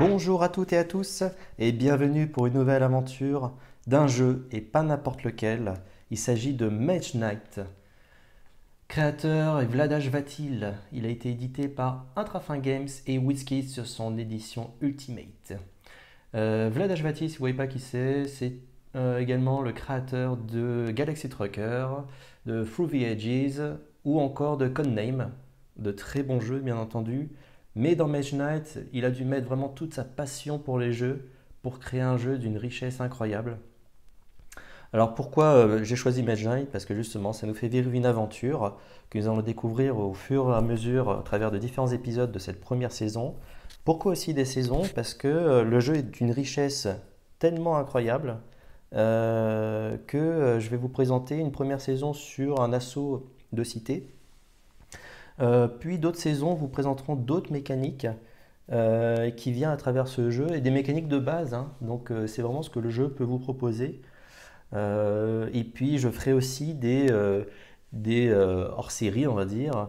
Bonjour à toutes et à tous et bienvenue pour une nouvelle aventure d'un jeu et pas n'importe lequel. Il s'agit de Mage Knight. Créateur est Vladas Vatil. Il a été édité par Intrafin Games et WizKids sur son édition Ultimate. Vladas Vatil, si vous ne voyez pas qui c'est également le créateur de Galaxy Trucker, de Through the Ages ou encore de Codename. De très bons jeux bien entendu. Mais dans Mage Knight, il a dû mettre vraiment toute sa passion pour les jeux pour créer un jeu d'une richesse incroyable. Alors pourquoi j'ai choisi Mage Knight? Parce que justement, ça nous fait vivre une aventure que nous allons découvrir au fur et à mesure à travers de différents épisodes de cette première saison. Pourquoi aussi des saisons? Parce que le jeu est d'une richesse tellement incroyable que je vais vous présenter une première saison sur un assaut de cité. Puis d'autres saisons vous présenteront d'autres mécaniques qui viennent à travers ce jeu et des mécaniques de base, hein. Donc c'est vraiment ce que le jeu peut vous proposer. Et puis je ferai aussi des hors-série, on va dire,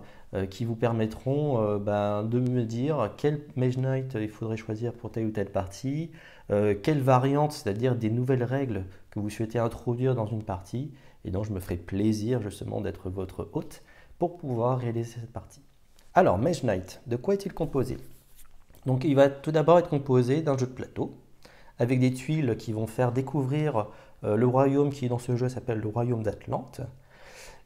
qui vous permettront de me dire quel Mage Knight il faudrait choisir pour telle ou telle partie, quelle variante, c'est-à-dire des nouvelles règles que vous souhaitez introduire dans une partie. Et donc je me ferai plaisir justement d'être votre hôte pour pouvoir réaliser cette partie. Alors, Mage Knight, de quoi est-il composé? Donc, il va tout d'abord être composé d'un jeu de plateau, avec des tuiles qui vont faire découvrir le royaume qui, dans ce jeu, s'appelle le royaume d'Atlante.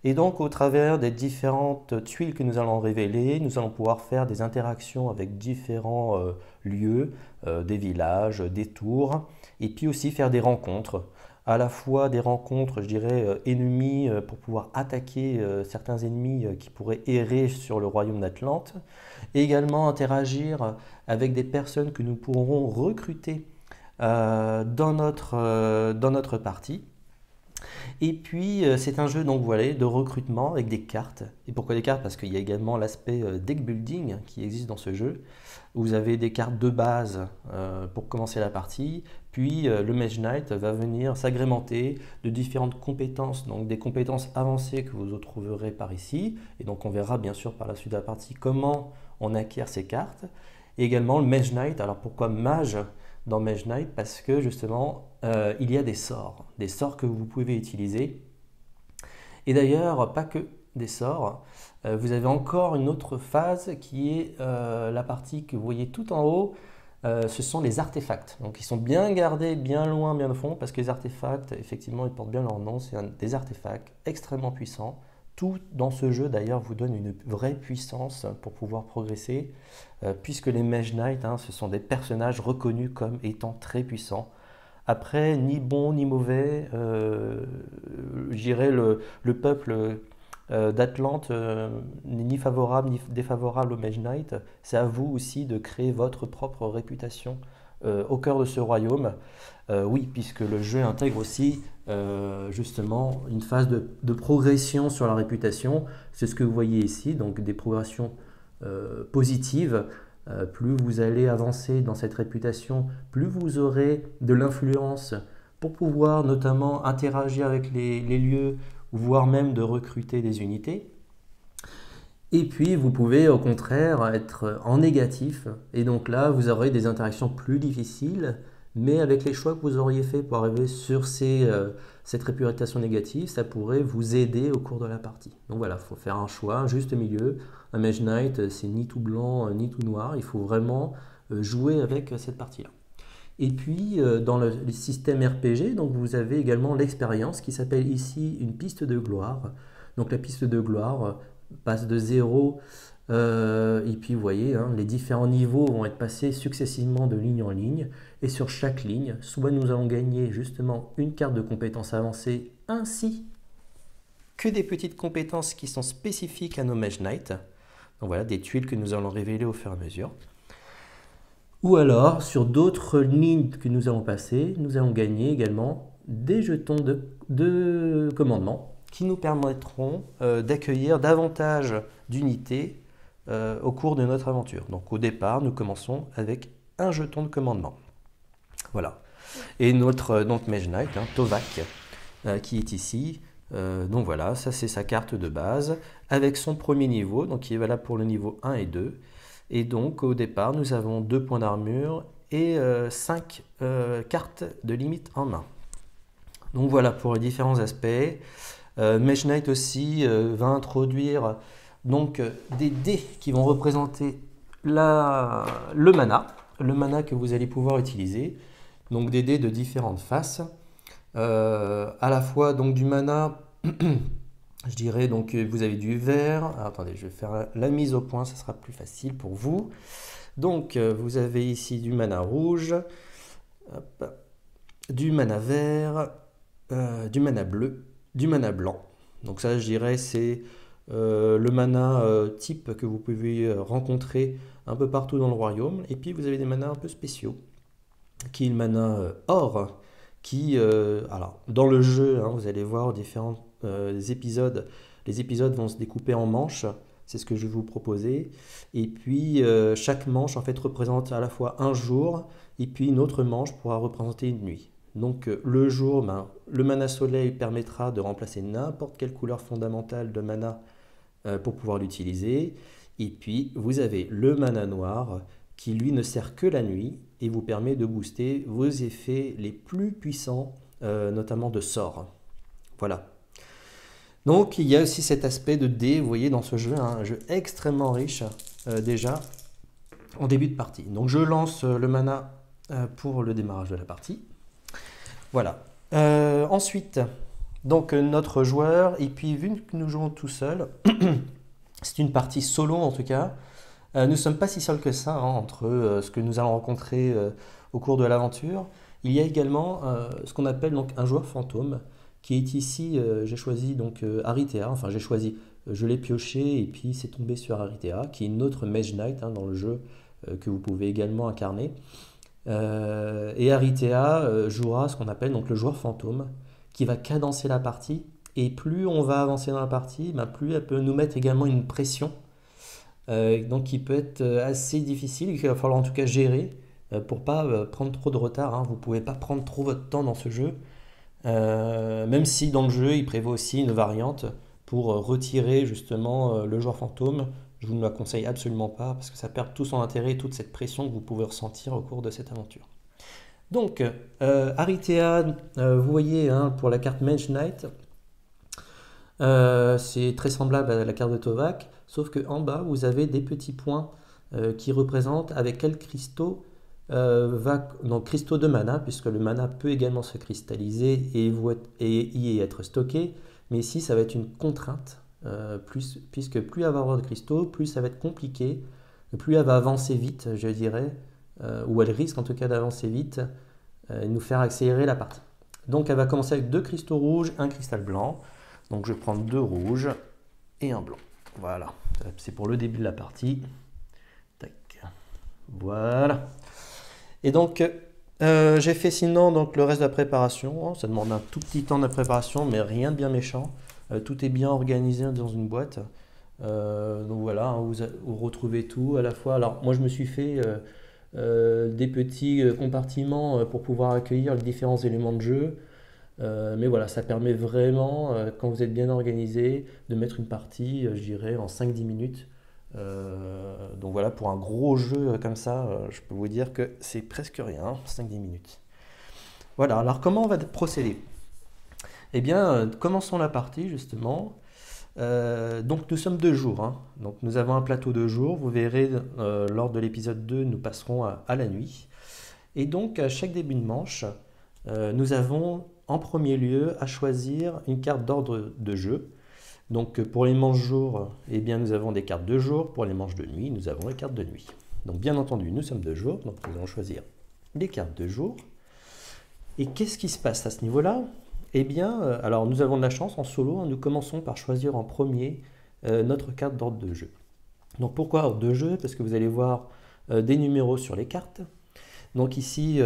Et donc, au travers des différentes tuiles que nous allons révéler, nous allons pouvoir faire des interactions avec différents lieux, des villages, des tours, et puis aussi faire des rencontres. À la fois des rencontres, je dirais, ennemis pour pouvoir attaquer certains ennemis qui pourraient errer sur le royaume d'Atlante, et également interagir avec des personnes que nous pourrons recruter dans notre partie. Et puis c'est un jeu donc voilà, de recrutement avec des cartes. Et pourquoi des cartes? Parce qu'il y a également l'aspect deck building qui existe dans ce jeu. Vous avez des cartes de base pour commencer la partie, puis le Mage Knight va venir s'agrémenter de différentes compétences, donc des compétences avancées que vous retrouverez par ici, et donc on verra bien sûr par la suite de la partie comment on acquiert ces cartes. Et également le Mage Knight, alors pourquoi mage dans Mage Knight? Parce que justement il y a des sorts que vous pouvez utiliser, et d'ailleurs pas que des sorts. Vous avez encore une autre phase qui est la partie que vous voyez tout en haut, ce sont les artefacts. Donc ils sont bien gardés, bien loin, bien au fond, parce que les artefacts, effectivement, ils portent bien leur nom, c'est des artefacts extrêmement puissants. Tout dans ce jeu d'ailleurs vous donne une vraie puissance pour pouvoir progresser, puisque les Mage Knight, hein, ce sont des personnages reconnus comme étant très puissants. Après, ni bon ni mauvais, je dirais le peuple d'Atlante n'est ni favorable ni défavorable au Mage Knight. C'est à vous aussi de créer votre propre réputation au cœur de ce royaume. Oui, puisque le jeu intègre aussi justement une phase de progression sur la réputation. C'est ce que vous voyez ici, donc des progressions positives. Plus vous allez avancer dans cette réputation, plus vous aurez de l'influence pour pouvoir notamment interagir avec les lieux, voire même de recruter des unités. Et puis vous pouvez au contraire être en négatif, et donc là vous aurez des interactions plus difficiles, mais avec les choix que vous auriez fait pour arriver sur cette réputation négative, ça pourrait vous aider au cours de la partie. Donc voilà, il faut faire un choix, un juste milieu. Un Mage Knight, c'est ni tout blanc ni tout noir, il faut vraiment jouer avec cette partie-là. Et puis dans le système RPG, donc vous avez également l'expérience qui s'appelle ici une piste de gloire. Donc la piste de gloire passe de 0, et puis vous voyez, hein, les différents niveaux vont être passés successivement de ligne en ligne. Et sur chaque ligne, soit nous allons gagner justement une carte de compétences avancées, ainsi que des petites compétences qui sont spécifiques à nos Mage Knight. Donc voilà, des tuiles que nous allons révéler au fur et à mesure. Ou alors, sur d'autres lignes que nous allons passer, nous allons gagner également des jetons de commandement qui nous permettront d'accueillir davantage d'unités au cours de notre aventure. Donc au départ, nous commençons avec un jeton de commandement. Voilà. Et notre donc Mage Knight, Tovak, qui est ici. Donc voilà, ça c'est sa carte de base avec son premier niveau, donc qui est valable pour le niveau 1 et 2. Et donc au départ, nous avons 2 points d'armure et 5 cartes de limite en main. Donc voilà pour les différents aspects. Mage Knight aussi va introduire donc des dés qui vont représenter le mana que vous allez pouvoir utiliser. Donc des dés de différentes faces. À la fois donc du mana, je dirais donc vous avez du vert. Alors, attendez, je vais faire la mise au point, ça sera plus facile pour vous. Donc vous avez ici du mana rouge, hop, du mana vert, du mana bleu, du mana blanc. Donc ça, je dirais, c'est le mana type que vous pouvez rencontrer un peu partout dans le royaume. Et puis vous avez des manas un peu spéciaux, qui est le mana or, qui, alors dans le jeu, vous allez voir différents épisodes. Les épisodes vont se découper en manches. C'est ce que je vais vous proposer. Et puis, chaque manche, en fait, représente à la fois un jour, et puis une autre manche pourra représenter une nuit. Donc, le jour, le mana soleil permettra de remplacer n'importe quelle couleur fondamentale de mana pour pouvoir l'utiliser. Et puis, vous avez le mana noir, qui, lui, ne sert que la nuit, et vous permet de booster vos effets les plus puissants, notamment de sorts. Voilà. Donc il y a aussi cet aspect de dés, vous voyez dans ce jeu, un jeu extrêmement riche déjà en début de partie. Donc je lance le mana pour le démarrage de la partie. Voilà. Ensuite, donc notre joueur, et puis vu que nous jouons tout seul, c'est une partie solo en tout cas, nous ne sommes pas si seuls que ça entre ce que nous allons rencontrer au cours de l'aventure. Il y a également ce qu'on appelle donc un joueur fantôme, qui est ici, j'ai choisi donc Aritea, enfin j'ai choisi, je l'ai pioché et puis c'est tombé sur Aritea, qui est une autre Mage Knight dans le jeu que vous pouvez également incarner. Et Aritea jouera ce qu'on appelle donc le joueur fantôme, qui va cadencer la partie, et plus on va avancer dans la partie, plus elle peut nous mettre également une pression, donc qui peut être assez difficile, qu'il va falloir en tout cas gérer pour pas prendre trop de retard. Vous ne pouvez pas prendre trop votre temps dans ce jeu. Même si dans le jeu il prévoit aussi une variante pour retirer justement le joueur fantôme, je vous ne la conseille absolument pas parce que ça perd tout son intérêt et toute cette pression que vous pouvez ressentir au cours de cette aventure. Donc Aritea, vous voyez pour la carte Mage Knight, c'est très semblable à la carte de Tovak, sauf que en bas vous avez des petits points qui représentent avec quels cristaux donc cristaux de mana, puisque le mana peut également se cristalliser et y être stocké, mais ici ça va être une contrainte, puisque plus elle va avoir de cristaux, plus ça va être compliqué, plus elle va avancer vite, je dirais, ou elle risque en tout cas d'avancer vite, et nous faire accélérer la partie. Donc elle va commencer avec 2 cristaux rouges, un cristal blanc, donc je vais prendre 2 rouges et un blanc. Voilà, c'est pour le début de la partie. Tac. Voilà. Et donc, j'ai fait sinon donc, le reste de la préparation. Ça demande un tout petit temps de préparation, mais rien de bien méchant. Tout est bien organisé dans une boîte. Donc voilà, vous retrouvez tout à la fois. Alors, moi, je me suis fait des petits compartiments pour pouvoir accueillir les différents éléments de jeu. Mais voilà, ça permet vraiment, quand vous êtes bien organisé, de mettre une partie, je dirais, en 5-10 minutes. Donc voilà, pour un gros jeu comme ça, je peux vous dire que c'est presque rien, 5-10 minutes. Voilà, alors comment on va procéder? Eh bien, commençons la partie justement. Donc nous sommes 2 jours. Donc nous avons un plateau de jour. Vous verrez, lors de l'épisode 2, nous passerons à la nuit. Et donc, à chaque début de manche, nous avons en premier lieu à choisir une carte d'ordre de jeu. Donc pour les manches jour, eh bien, nous avons des cartes de jour. Pour les manches de nuit, nous avons les cartes de nuit. Donc bien entendu, nous sommes de jour, donc nous allons choisir les cartes de jour. Et qu'est-ce qui se passe à ce niveau-là? Eh bien, alors nous avons de la chance en solo, nous commençons par choisir en premier notre carte d'ordre de jeu. Donc pourquoi ordre de jeu? Parce que vous allez voir des numéros sur les cartes. Donc ici,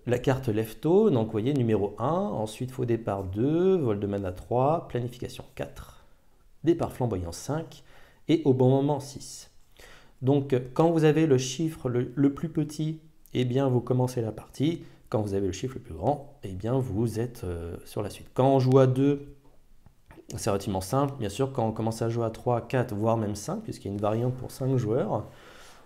la carte Lefto, donc vous voyez numéro 1, ensuite faux départ 2, vol de mana 3, planification 4. Départ flamboyant 5 et au bon moment 6. Donc quand vous avez le chiffre le plus petit, eh bien vous commencez la partie. Quand vous avez le chiffre le plus grand, eh bien vous êtes sur la suite. Quand on joue à 2, c'est relativement simple. Bien sûr, quand on commence à jouer à 3, 4, voire même 5, puisqu'il y a une variante pour 5 joueurs,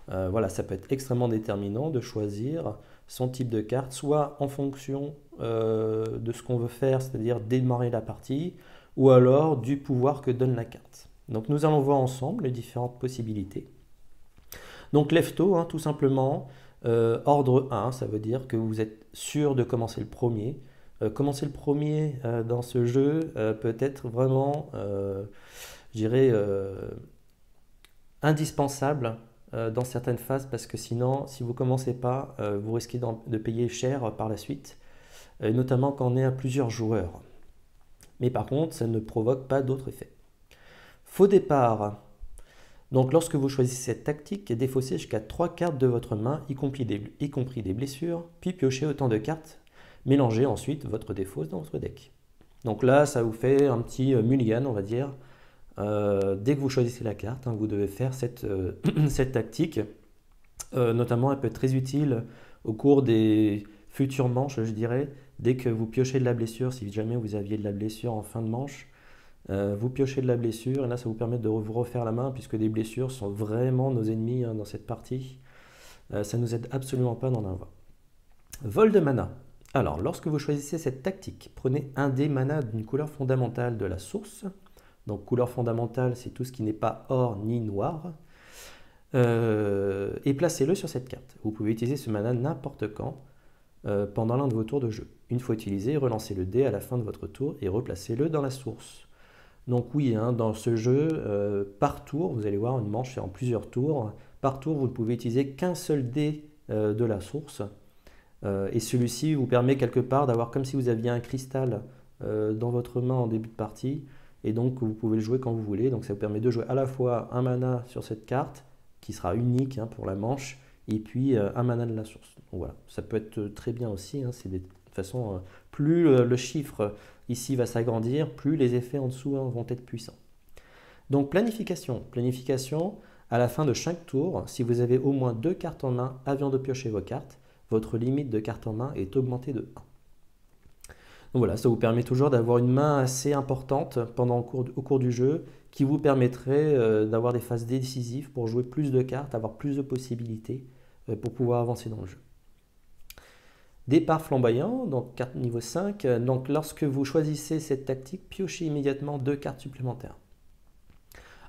voilà, ça peut être extrêmement déterminant de choisir son type de carte, soit en fonction de ce qu'on veut faire, c'est-à-dire démarrer la partie, ou alors du pouvoir que donne la carte. Donc nous allons voir ensemble les différentes possibilités. Donc lefto, hein, tout simplement, ordre 1, ça veut dire que vous êtes sûr de commencer le premier. Commencer le premier dans ce jeu peut être vraiment, je dirais, indispensable dans certaines phases parce que sinon, si vous ne commencez pas, vous risquez de payer cher par la suite, notamment quand on est à plusieurs joueurs. Mais par contre, ça ne provoque pas d'autres effets. Faux départ. Donc lorsque vous choisissez cette tactique, défaussez jusqu'à 3 cartes de votre main, y compris des blessures, puis piochez autant de cartes. Mélangez ensuite votre défausse dans votre deck. Donc là, ça vous fait un petit mulligan, on va dire. Dès que vous choisissez la carte, hein, vous devez faire cette, cette tactique. Notamment, elle peut être très utile au cours des futures manches, je dirais. Dès que vous piochez de la blessure, si jamais vous aviez de la blessure en fin de manche, vous piochez de la blessure et là ça vous permet de vous refaire la main puisque des blessures sont vraiment nos ennemis hein, dans cette partie. Ça ne nous aide absolument pas d'en avoir. Vol de mana. Alors lorsque vous choisissez cette tactique, prenez un dé mana d'une couleur fondamentale de la source. Donc couleur fondamentale c'est tout ce qui n'est pas or ni noir. Et placez-le sur cette carte. Vous pouvez utiliser ce mana n'importe quand pendant l'un de vos tours de jeu. Une fois utilisé, relancez le dé à la fin de votre tour et replacez-le dans la source. Donc oui, hein, dans ce jeu, par tour, vous allez voir une manche fait en plusieurs tours. Par tour, vous ne pouvez utiliser qu'un seul dé de la source. Et celui-ci vous permet quelque part d'avoir comme si vous aviez un cristal dans votre main en début de partie. Et donc vous pouvez le jouer quand vous voulez. Donc ça vous permet de jouer à la fois un mana sur cette carte, qui sera unique hein, pour la manche, et puis un mana de la source. Donc voilà, ça peut être très bien aussi. Hein, c'est de toute façon, plus le chiffre ici va s'agrandir, plus les effets en dessous hein, vont être puissants. Donc planification. Planification, à la fin de chaque tour, si vous avez au moins 2 cartes en main avant de piocher vos cartes, votre limite de cartes en main est augmentée de 1. Donc voilà, ça vous permet toujours d'avoir une main assez importante au cours du jeu qui vous permettrait d'avoir des phases décisives pour jouer plus de cartes, avoir plus de possibilités pour pouvoir avancer dans le jeu. Départ flamboyant, donc carte niveau 5. Donc lorsque vous choisissez cette tactique, piochez immédiatement 2 cartes supplémentaires.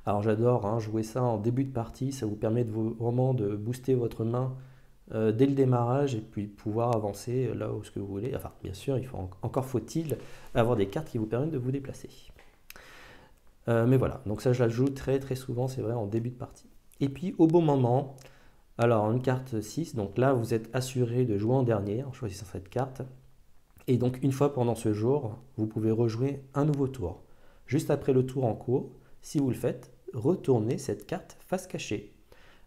Alors j'adore hein, jouer ça en début de partie, ça vous permet vraiment de booster votre main dès le démarrage et puis pouvoir avancer là où ce que vous voulez. Enfin bien sûr, encore faut-il avoir des cartes qui vous permettent de vous déplacer. Mais voilà, donc ça je la joue très très souvent, c'est vrai, en début de partie. Et puis au bon moment, alors une carte 6, donc là vous êtes assuré de jouer en dernier en choisissant cette carte. Et donc une fois pendant ce jour, vous pouvez rejouer un nouveau tour. Juste après le tour en cours, si vous le faites, retournez cette carte face cachée.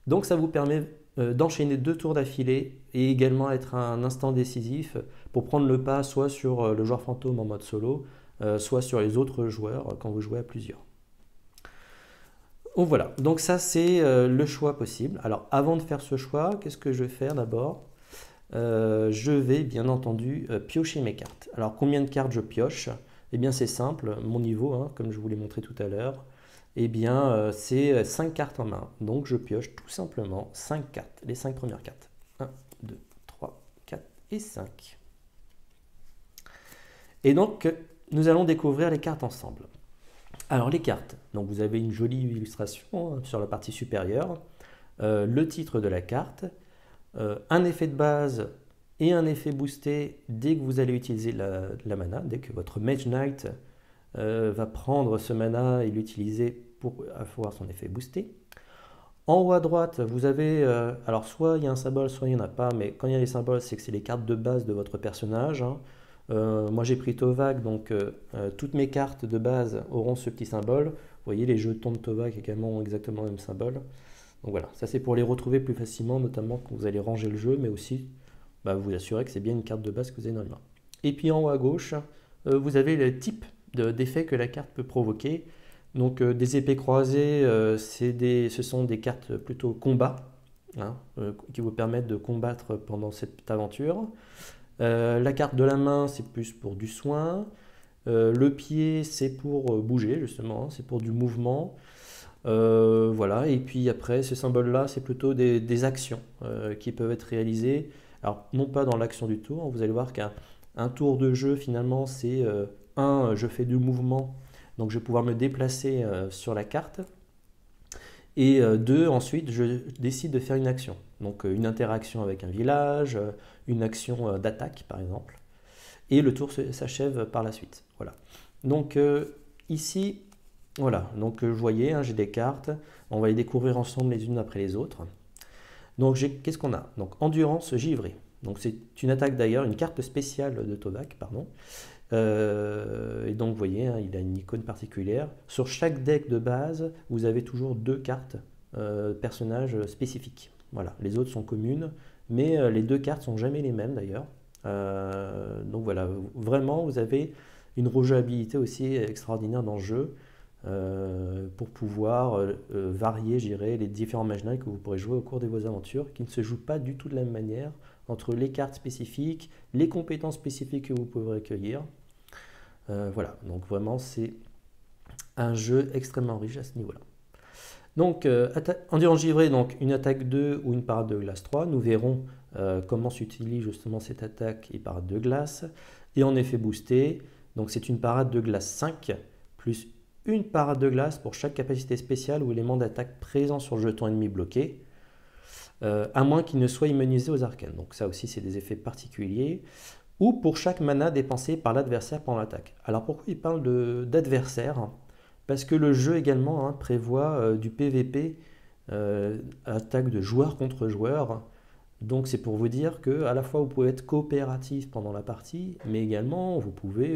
Donc ça vous permet d'enchaîner 2 tours d'affilée et également être un instant décisif pour prendre le pas soit sur le joueur fantôme en mode solo, soit sur les autres joueurs quand vous jouez à plusieurs. Donc voilà, donc ça c'est le choix possible. Alors avant de faire ce choix, qu'est-ce que je vais faire d'abord? Je vais bien entendu piocher mes cartes. Alors combien de cartes je pioche? Eh bien c'est simple, mon niveau, hein, comme je vous l'ai montré tout à l'heure, eh bien c'est 5 cartes en main. Donc je pioche tout simplement 5 cartes, les 5 premières cartes. 1, 2, 3, 4 et 5. Et donc nous allons découvrir les cartes ensemble. Alors les cartes, donc vous avez une jolie illustration hein, sur la partie supérieure, le titre de la carte, un effet de base et un effet boosté dès que vous allez utiliser la mana, dès que votre Mage Knight va prendre ce mana et l'utiliser pour avoir son effet boosté. En haut à droite, vous avez, alors soit il y a un symbole, soit il n'y en a pas, mais quand il y a les symboles, c'est que c'est les cartes de base de votre personnage. Hein. Moi j'ai pris Tovak, donc toutes mes cartes de base auront ce petit symbole. Vous voyez, les jetons de Tovak également ont exactement le même symbole. Donc voilà, ça c'est pour les retrouver plus facilement, notamment quand vous allez ranger le jeu, mais aussi vous assurer que c'est bien une carte de base que vous avez dans les mains. Et puis en haut à gauche, vous avez le type d'effet que la carte peut provoquer. Donc des épées croisées, ce sont des cartes plutôt combat, hein, qui vous permettent de combattre pendant cette aventure. La carte de la main, c'est plus pour du soin. Le pied, c'est pour bouger, justement, hein, c'est pour du mouvement. Voilà, et puis après, ce symbole-là, c'est plutôt des actions qui peuvent être réalisées. Alors, non pas dans l'action du tour, vous allez voir qu'un tour de jeu, finalement, c'est je fais du mouvement, donc je vais pouvoir me déplacer sur la carte. Et deux, ensuite, je décide de faire une action. Donc, une interaction avec un village, une action d'attaque, par exemple. Et le tour s'achève par la suite. Voilà. Donc, ici, voilà, donc vous voyez, hein, j'ai des cartes, on va les découvrir ensemble les unes après les autres. Donc qu'est-ce qu'on a? Donc endurance givrée. Donc c'est une attaque d'ailleurs, une carte spéciale de Tovak, pardon. Et donc vous voyez, hein, il a une icône particulière. Sur chaque deck de base, vous avez toujours deux cartes personnages spécifiques. Voilà, les autres sont communes, mais les deux cartes sont jamais les mêmes d'ailleurs. Donc voilà, vraiment vous avez une rejouabilité aussi extraordinaire dans le jeu. Pour pouvoir varier, je dirais, les différents Mage Knight que vous pourrez jouer au cours de vos aventures, qui ne se jouent pas du tout de la même manière entre les cartes spécifiques, les compétences spécifiques que vous pouvez recueillir. Voilà, donc vraiment c'est un jeu extrêmement riche à ce niveau-là. Donc, endurance givrée, donc une attaque 2 ou une parade de glace 3. Nous verrons comment s'utilise justement cette attaque et parade de glace. Et en effet boosté, donc c'est une parade de glace 5 plus une parade de glace pour chaque capacité spéciale ou élément d'attaque présent sur le jeton ennemi bloqué, à moins qu'il ne soit immunisé aux arcanes. Donc ça aussi, c'est des effets particuliers. Ou pour chaque mana dépensé par l'adversaire pendant l'attaque. Alors pourquoi il parle d'adversaire? Parce que le jeu également prévoit du PVP, attaque de joueur contre joueur. Donc c'est pour vous dire que à la fois vous pouvez être coopératif pendant la partie, mais également vous pouvez,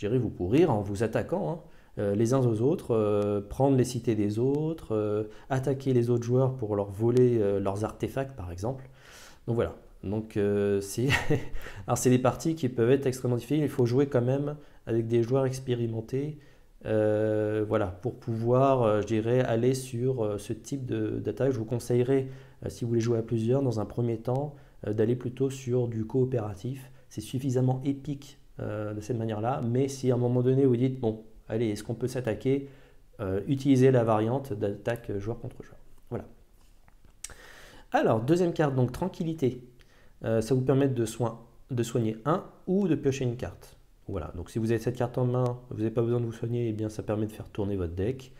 vous pourrir en vous attaquant, hein, les uns aux autres, prendre les cités des autres, attaquer les autres joueurs pour leur voler leurs artefacts par exemple. Donc voilà. Donc c'est des parties qui peuvent être extrêmement difficiles. Il faut jouer quand même avec des joueurs expérimentés, voilà, pour pouvoir, aller sur ce type d'attaque. Je vous conseillerais, si vous voulez jouer à plusieurs, dans un premier temps, d'aller plutôt sur du coopératif. C'est suffisamment épique de cette manière-là, mais si à un moment donné vous dites, bon, allez, est-ce qu'on peut s'attaquer, utilisez la variante d'attaque joueur contre joueur. Voilà. Alors, deuxième carte, donc tranquillité. Ça vous permet de soigner un ou de piocher une carte. Voilà, donc si vous avez cette carte en main, vous n'avez pas besoin de vous soigner, et bien ça permet de faire tourner votre deck.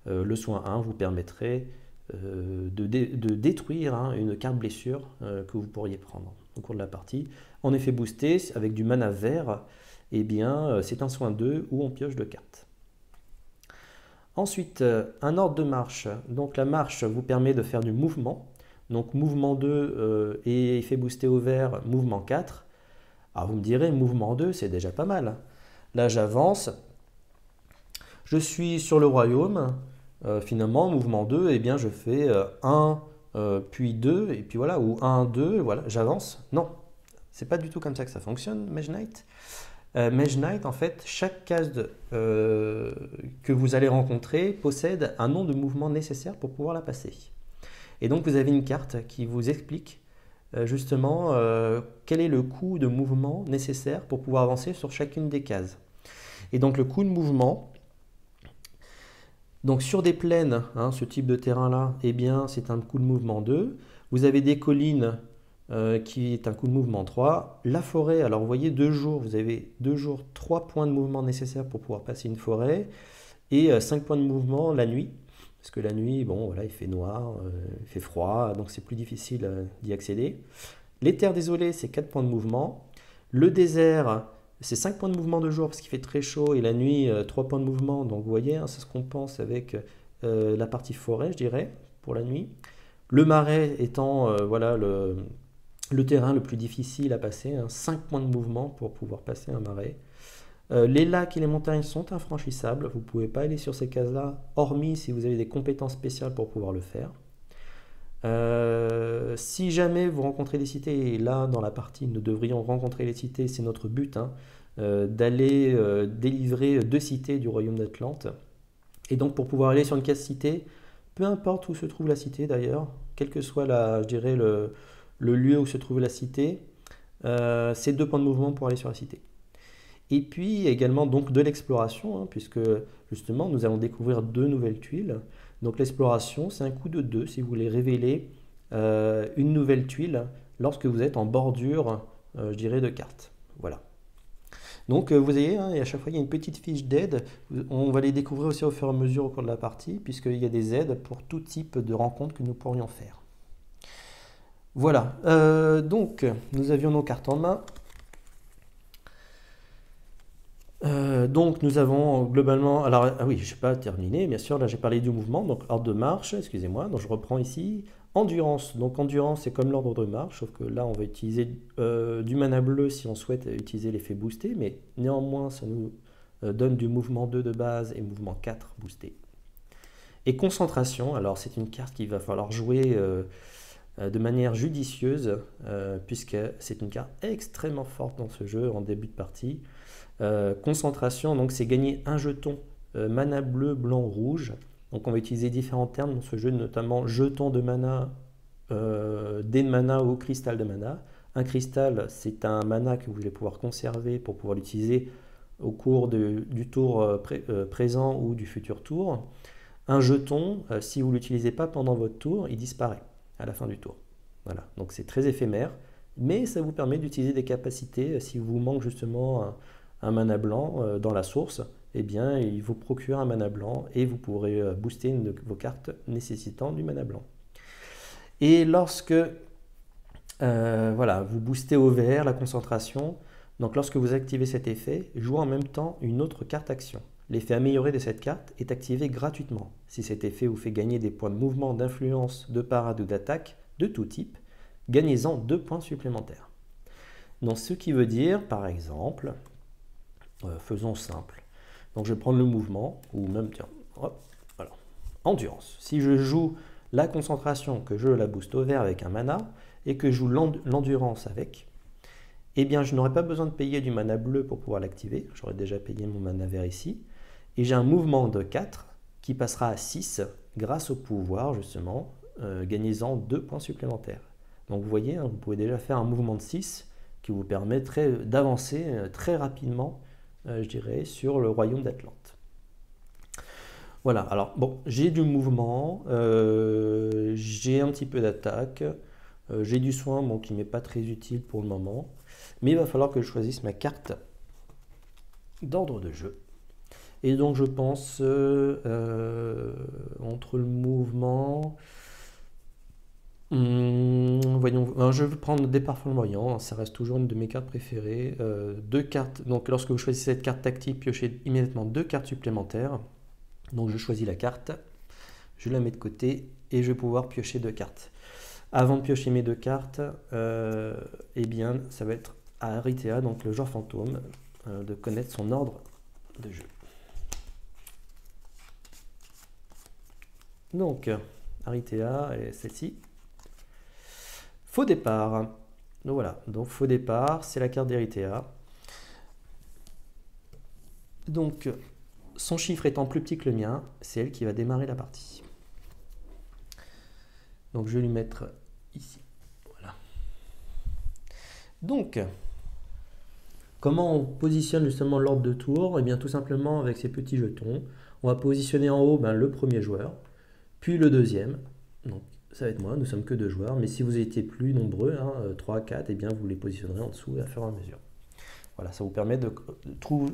Le soin 1 vous permettrait de détruire une carte blessure que vous pourriez prendre au cours de la partie. En effet boosté, avec du mana vert, eh bien c'est un soin 2 où on pioche 2 cartes. Ensuite, un ordre de marche. Donc la marche vous permet de faire du mouvement. Donc mouvement 2 et effet boosté au vert, mouvement 4. Alors vous me direz, mouvement 2, c'est déjà pas mal. Là, j'avance. Je suis sur le royaume. Finalement, mouvement 2, eh bien, je fais 1, puis 2, et puis voilà, ou 1, 2, voilà, j'avance. Non, c'est pas du tout comme ça que ça fonctionne, Mage Knight. Mage Knight, en fait, chaque case que vous allez rencontrer possède un nom de mouvement nécessaire pour pouvoir la passer. Et donc, vous avez une carte qui vous explique justement quel est le coût de mouvement nécessaire pour pouvoir avancer sur chacune des cases. Et donc le coût de mouvement, donc sur des plaines, ce type de terrain-là, eh bien c'est un coût de mouvement 2. Vous avez des collines qui est un coût de mouvement 3. La forêt, alors vous voyez 2 jours, vous avez 2 jours, 3 points de mouvement nécessaires pour pouvoir passer une forêt et 5 points de mouvement la nuit. Parce que la nuit, bon, voilà, il fait noir, il fait froid, donc c'est plus difficile d'y accéder. Les terres désolées, c'est 4 points de mouvement. Le désert, c'est 5 points de mouvement de jour parce qu'il fait très chaud. Et la nuit, 3 points de mouvement. Donc vous voyez, ça se compense avec la partie forêt, je dirais, pour la nuit. Le marais étant voilà, le terrain le plus difficile à passer. 5 points de mouvement pour pouvoir passer un marais. Les lacs et les montagnes sont infranchissables, vous ne pouvez pas aller sur ces cases-là, hormis si vous avez des compétences spéciales pour pouvoir le faire. Si jamais vous rencontrez des cités, et là dans la partie nous devrions rencontrer les cités, c'est notre but, d'aller délivrer 2 cités du royaume d'Atlante. Et donc pour pouvoir aller sur une case cité, peu importe où se trouve la cité d'ailleurs, quel que soit je dirais le lieu où se trouve la cité, c'est 2 points de mouvement pour aller sur la cité. Et puis également donc de l'exploration, hein, puisque justement nous allons découvrir 2 nouvelles tuiles. Donc l'exploration, c'est un coup de 2 si vous voulez révéler une nouvelle tuile lorsque vous êtes en bordure, je dirais, de carte. Voilà. Donc vous voyez, hein, et à chaque fois il y a une petite fiche d'aide. On va les découvrir aussi au fur et à mesure au cours de la partie, puisqu'il y a des aides pour tout type de rencontres que nous pourrions faire. Voilà, donc nous avions nos cartes en main. Donc nous avons globalement, alors ah oui, je n'ai pas terminé, bien sûr, là j'ai parlé du mouvement, donc ordre de marche, excusez-moi, donc je reprends ici. Endurance, donc endurance c'est comme l'ordre de marche, sauf que là on va utiliser du mana bleu si on souhaite utiliser l'effet boosté, mais néanmoins ça nous donne du mouvement 2 de base et mouvement 4 boosté. Et concentration, alors c'est une carte qu'il va falloir jouer de manière judicieuse, puisque c'est une carte extrêmement forte dans ce jeu en début de partie. Concentration, donc c'est gagner un jeton mana bleu, blanc, rouge. Donc on va utiliser différents termes dans ce jeu, notamment jeton de mana, dé de mana ou cristal de mana. Un cristal, c'est un mana que vous allez pouvoir conserver pour pouvoir l'utiliser au cours du tour présent ou du futur tour. Un jeton, si vous ne l'utilisez pas pendant votre tour, il disparaît à la fin du tour. Voilà, donc c'est très éphémère, mais ça vous permet d'utiliser des capacités. Si vous manque justement un mana blanc dans la source, eh bien il vous procure un mana blanc et vous pourrez booster une de vos cartes nécessitant du mana blanc. Et lorsque voilà, vous boostez au vert la concentration, donc lorsque vous activez cet effet, jouez en même temps une autre carte action. L'effet amélioré de cette carte est activé gratuitement. Si cet effet vous fait gagner des points de mouvement, d'influence, de parade ou d'attaque de tout type, gagnez-en 2 points supplémentaires. Donc ce qui veut dire, par exemple, faisons simple. Donc je vais prendre le mouvement, ou même, tiens, hop, voilà, endurance. Si je joue la concentration, que je la booste au vert avec un mana, et que je joue l'endurance avec, eh bien je n'aurai pas besoin de payer du mana bleu pour pouvoir l'activer. J'aurais déjà payé mon mana vert ici. Et j'ai un mouvement de 4 qui passera à 6 grâce au pouvoir, justement, gagnez-en 2 points supplémentaires. Donc vous voyez, hein, vous pouvez déjà faire un mouvement de 6 qui vous permettrait d'avancer très rapidement, je dirais, sur le royaume d'Atlante. Voilà, alors bon, j'ai du mouvement, j'ai un petit peu d'attaque, j'ai du soin, bon, qui ne m'est pas très utile pour le moment, mais il va falloir que je choisisse ma carte d'ordre de jeu. Et donc je pense entre le mouvement, voyons, je vais prendre départ flamboyant, ça reste toujours une de mes cartes préférées. 2 cartes, donc lorsque vous choisissez cette carte tactique, piochez immédiatement 2 cartes supplémentaires. Donc je choisis la carte, je la mets de côté et je vais pouvoir piocher 2 cartes. Avant de piocher mes 2 cartes, eh bien ça va être à Aritea, donc le joueur fantôme, de connaître son ordre de jeu. Donc, Aritea est celle-ci. Faux départ. Donc voilà, donc faux départ, c'est la carte d'Aritea. Donc, son chiffre étant plus petit que le mien, c'est elle qui va démarrer la partie. Donc, je vais lui mettre ici. Voilà. Donc, comment on positionne justement l'ordre de tour? Eh bien, tout simplement avec ces petits jetons. On va positionner en haut le premier joueur, puis le deuxième. Donc, ça va être moi, nous sommes que 2 joueurs, mais si vous étiez plus nombreux, 3, 4, eh bien vous les positionnerez en dessous à fur et à mesure. Voilà, ça vous permet de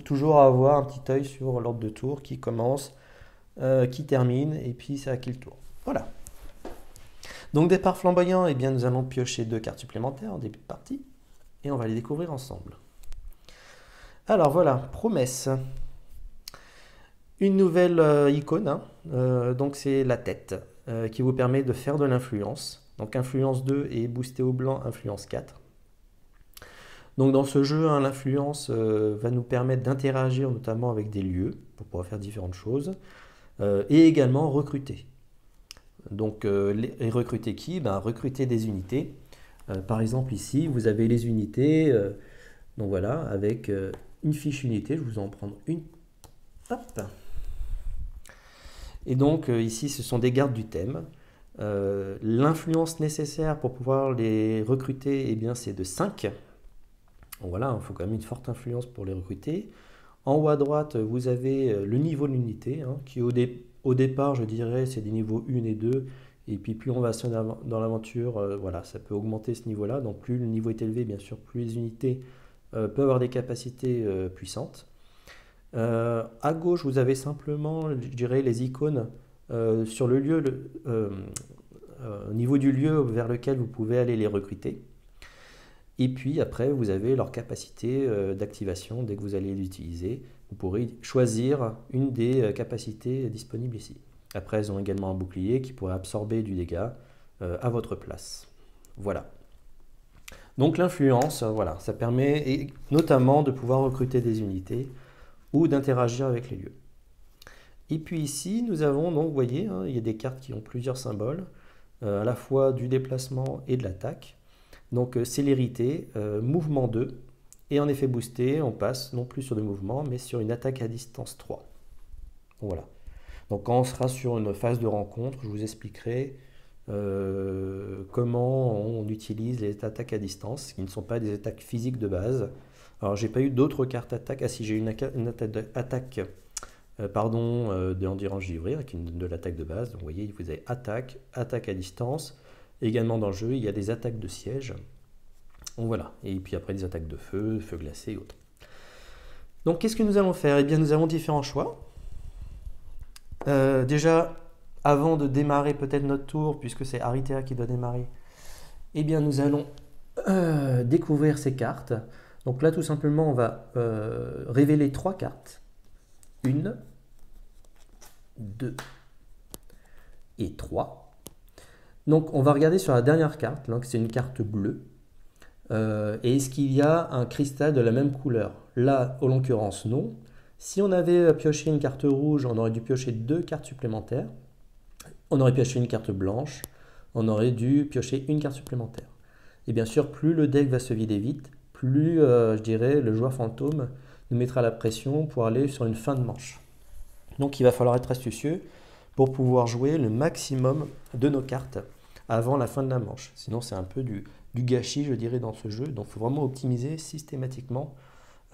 toujours avoir un petit œil sur l'ordre de tour qui commence, qui termine, et puis c'est à qui le tour. Voilà. Donc départ flamboyant, eh bien nous allons piocher 2 cartes supplémentaires en début de partie, et on va les découvrir ensemble. Alors voilà, promesse. Une nouvelle icône, donc c'est la tête, qui vous permet de faire de l'influence. Donc influence 2 et boosté au blanc, influence 4. Donc dans ce jeu, l'influence va nous permettre d'interagir notamment avec des lieux, pour pouvoir faire différentes choses, et également recruter. Donc et recruter qui? Recruter des unités. Par exemple ici, vous avez les unités, donc voilà, avec une fiche unité, je vais vous en prendre une. Hop. Et donc ici, ce sont des gardes du thème. L'influence nécessaire pour pouvoir les recruter, eh bien, c'est de 5. Donc voilà, il faut quand même une forte influence pour les recruter. En haut à droite, vous avez le niveau de l'unité, hein, qui au départ, je dirais, c'est des niveaux 1 et 2. Et puis plus on va dans l'aventure, voilà, ça peut augmenter ce niveau-là. Donc plus le niveau est élevé, bien sûr, plus les unités peuvent avoir des capacités puissantes. À gauche, vous avez simplement, je dirais, les icônes sur le lieu, au niveau du lieu vers lequel vous pouvez aller les recruter. Et puis après, vous avez leur capacité d'activation. Dès que vous allez l'utiliser, vous pourrez choisir une des capacités disponibles ici. Après, elles ont également un bouclier qui pourrait absorber du dégât à votre place. Voilà. Donc l'influence, voilà, ça permet notamment de pouvoir recruter des unités ou d'interagir avec les lieux. Et puis ici, nous avons, donc, vous voyez, hein, il y a des cartes qui ont plusieurs symboles, à la fois du déplacement et de l'attaque. Donc célérité, mouvement 2, et en effet boosté, on passe non plus sur du mouvement, mais sur une attaque à distance 3. Voilà. Donc quand on sera sur une phase de rencontre, je vous expliquerai comment on utilise les attaques à distance, qui ne sont pas des attaques physiques de base. Alors j'ai pas eu d'autres cartes attaques. Ah si, j'ai eu une attaque d'endurance givrée, qui est de l'attaque de base. Donc vous voyez, vous avez attaque, attaque à distance. Également dans le jeu, il y a des attaques de siège. Donc voilà. Et puis après des attaques de feu, feu glacé et autres. Donc qu'est-ce que nous allons faire? Eh bien nous avons différents choix. Déjà, avant de démarrer peut-être notre tour, puisque c'est Aritea qui doit démarrer, eh bien nous allons découvrir ces cartes. Donc là, tout simplement, on va révéler 3 cartes. 1, 2 et 3. Donc on va regarder sur la dernière carte, donc c'est une carte bleue. Et est-ce qu'il y a un cristal de la même couleur? Là, en l'occurrence, non. Si on avait pioché une carte rouge, on aurait dû piocher 2 cartes supplémentaires. On aurait pioché une carte blanche, on aurait dû piocher une carte supplémentaire. Et bien sûr, plus le deck va se vider vite, plus, je dirais, le joueur fantôme nous mettra la pression pour aller sur une fin de manche. Donc il va falloir être astucieux pour pouvoir jouer le maximum de nos cartes avant la fin de la manche. Sinon c'est un peu du gâchis, je dirais, dans ce jeu. Donc il faut vraiment optimiser systématiquement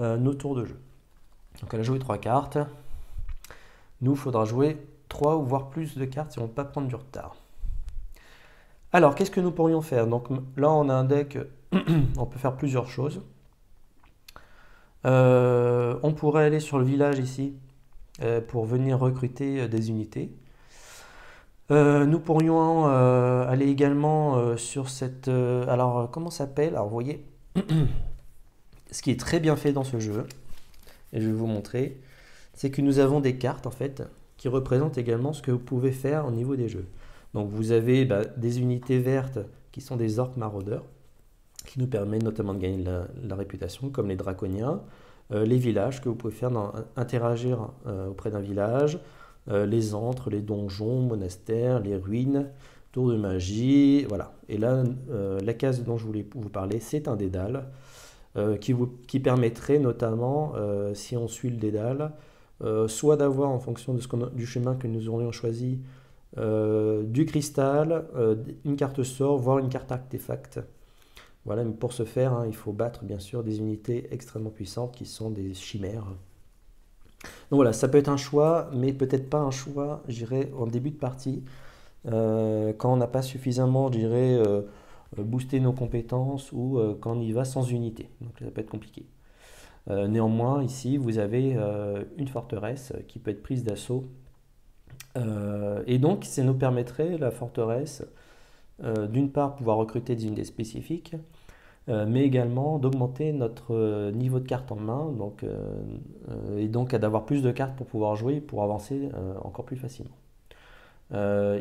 nos tours de jeu. Donc elle a joué 3 cartes. Nous, il faudra jouer 3 ou voire plus de cartes si on ne veut pas prendre du retard. Alors, qu'est-ce que nous pourrions faire? Donc là, on a un deck, on peut faire plusieurs choses. On pourrait aller sur le village ici pour venir recruter des unités. Nous pourrions aller également sur cette... alors, comment ça s'appelle? Alors, vous voyez, ce qui est très bien fait dans ce jeu, et je vais vous montrer, c'est que nous avons des cartes, en fait, qui représentent également ce que vous pouvez faire au niveau des jeux. Donc, vous avez des unités vertes qui sont des orques maraudeurs, qui nous permettent notamment de gagner la réputation, comme les draconiens, les villages que vous pouvez faire, interagir auprès d'un village, les antres, les donjons, monastères, les ruines, tours de magie, voilà. Et là, la case dont je voulais vous parler, c'est un dédale qui permettrait notamment, si on suit le dédale, soit d'avoir en fonction du chemin que nous aurions choisi, du cristal, une carte sort, voire une carte artefact. Voilà, mais pour ce faire, hein, il faut battre bien sûr des unités extrêmement puissantes qui sont des chimères. Donc voilà, ça peut être un choix, mais peut-être pas un choix, je dirais, en début de partie, quand on n'a pas suffisamment, je dirais, boosté nos compétences ou quand on y va sans unité. Donc ça peut être compliqué. Néanmoins, ici, vous avez une forteresse qui peut être prise d'assaut. Et donc, ça nous permettrait, la forteresse, d'une part, pouvoir recruter des unités spécifiques, mais également d'augmenter notre niveau de carte en main, donc, et donc d'avoir plus de cartes pour pouvoir jouer, pour avancer encore plus facilement.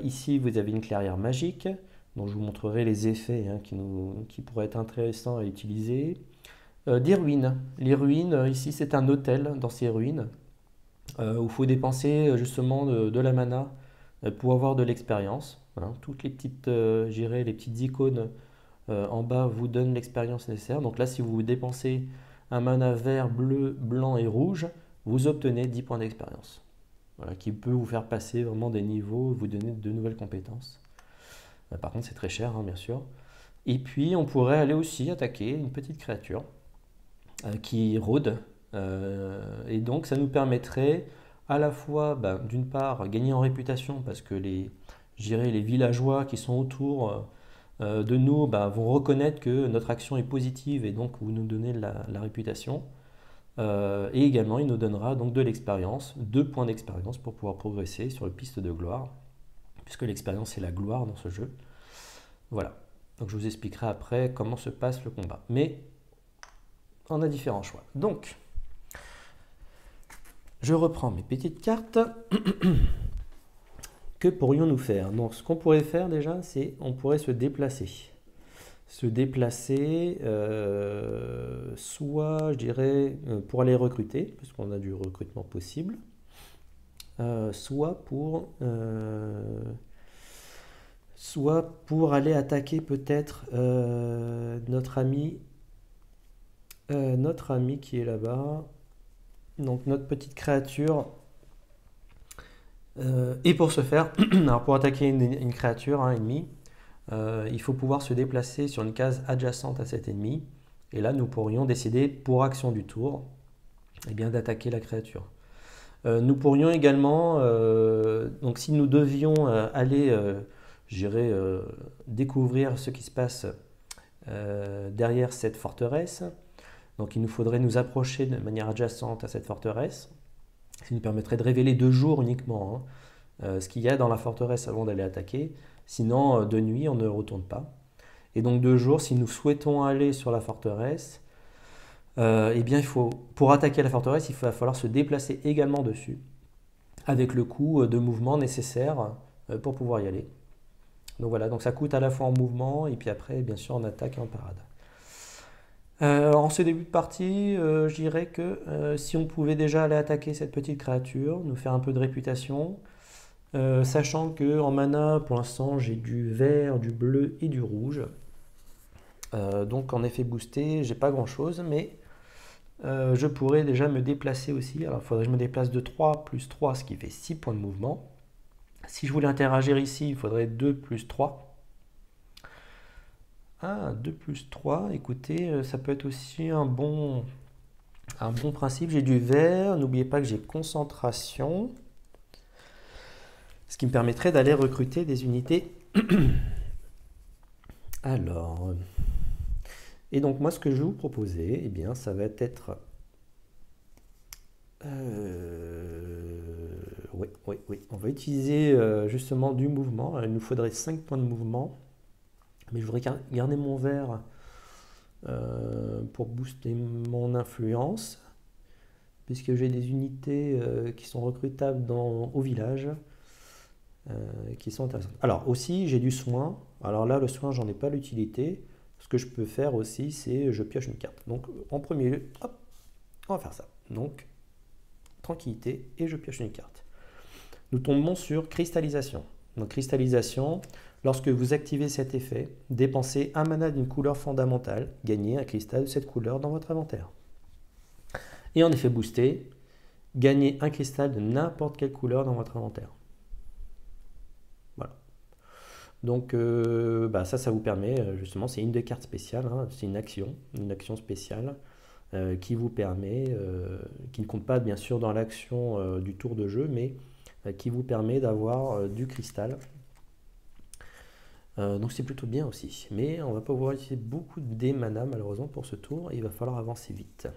Ici, vous avez une clairière magique, dont je vous montrerai les effets hein, qui pourraient être intéressants à utiliser. Des ruines. Les ruines, ici, c'est un hôtel dans ces ruines, où il faut dépenser justement de la mana pour avoir de l'expérience. Hein. Toutes les petites, les petites icônes en bas vous donnent l'expérience nécessaire. Donc là, si vous dépensez un mana vert, bleu, blanc et rouge, vous obtenez 10 points d'expérience. voilà, qui peut vous faire passer vraiment des niveaux, vous donner de nouvelles compétences. Par contre, c'est très cher, hein, bien sûr. Et puis, on pourrait aller aussi attaquer une petite créature qui rôde. Et donc, ça nous permettrait à la fois, d'une part, gagner en réputation, parce que je dirais, les villageois qui sont autour de nous vont reconnaître que notre action est positive et donc vous nous donnez la réputation. Et également, il nous donnera donc de l'expérience, 2 points d'expérience pour pouvoir progresser sur le piste de gloire, puisque l'expérience est la gloire dans ce jeu. Voilà. Donc je vous expliquerai après comment se passe le combat. Mais on a différents choix. Donc, je reprends mes petites cartes. Que pourrions-nous faire? Donc, ce qu'on pourrait faire déjà, c'est on pourrait se déplacer. Se déplacer, soit, je dirais, pour aller recruter, parce qu'on a du recrutement possible, soit pour aller attaquer peut-être notre ami qui est là-bas. Donc notre petite créature. Et pour ce faire, alors pour attaquer une créature, ennemie, il faut pouvoir se déplacer sur une case adjacente à cet ennemi. Et là, nous pourrions décider, pour action du tour, d'attaquer la créature. Nous pourrions également, donc si nous devions aller, découvrir ce qui se passe derrière cette forteresse, donc il nous faudrait nous approcher de manière adjacente à cette forteresse, ce qui nous permettrait de révéler de jour uniquement ce qu'il y a dans la forteresse avant d'aller attaquer. Sinon, de nuit, on ne retourne pas. Et donc de jour, si nous souhaitons aller sur la forteresse, pour attaquer la forteresse, il va falloir se déplacer également dessus, avec le coût de mouvement nécessaire pour pouvoir y aller. Donc voilà, donc ça coûte à la fois en mouvement et puis après, bien sûr, en attaque et en parade. En ce début de partie, je dirais que si on pouvait déjà aller attaquer cette petite créature, nous faire un peu de réputation, sachant que en mana, pour l'instant, j'ai du vert, du bleu et du rouge. Donc en effet boosté, j'ai pas grand chose, mais je pourrais déjà me déplacer aussi. Alors il faudrait que je me déplace de 3 plus 3, ce qui fait 6 points de mouvement. Si je voulais interagir ici, il faudrait 2 plus 3. Ah, 2 plus 3, écoutez, ça peut être aussi un bon principe. J'ai du vert, n'oubliez pas que j'ai concentration, ce qui me permettrait d'aller recruter des unités. Alors, et donc moi ce que je vais vous proposer, ça va être... Oui, on va utiliser justement du mouvement. Il nous faudrait 5 points de mouvement. Mais je voudrais garder mon vert pour booster mon influence, puisque j'ai des unités qui sont recrutables au village, qui sont intéressantes. Alors aussi, j'ai du soin. Alors là, le soin, j'en ai pas l'utilité. Ce que je peux faire aussi, c'est je pioche une carte. Donc en premier lieu, hop, on va faire ça. Donc, tranquillité, et je pioche une carte. Nous tombons sur cristallisation. Donc cristallisation... Lorsque vous activez cet effet, dépensez un mana d'une couleur fondamentale, gagnez un cristal de cette couleur dans votre inventaire. Et en effet boosté, gagnez un cristal de n'importe quelle couleur dans votre inventaire. Voilà. Donc ça vous permet, justement, c'est une des cartes spéciales, c'est une action spéciale qui vous permet, qui ne compte pas bien sûr dans l'action du tour de jeu, mais qui vous permet d'avoir du cristal. Donc c'est plutôt bien aussi, mais on va pas pouvoir utiliser beaucoup de dés mana malheureusement pour ce tour, et il va falloir avancer vite.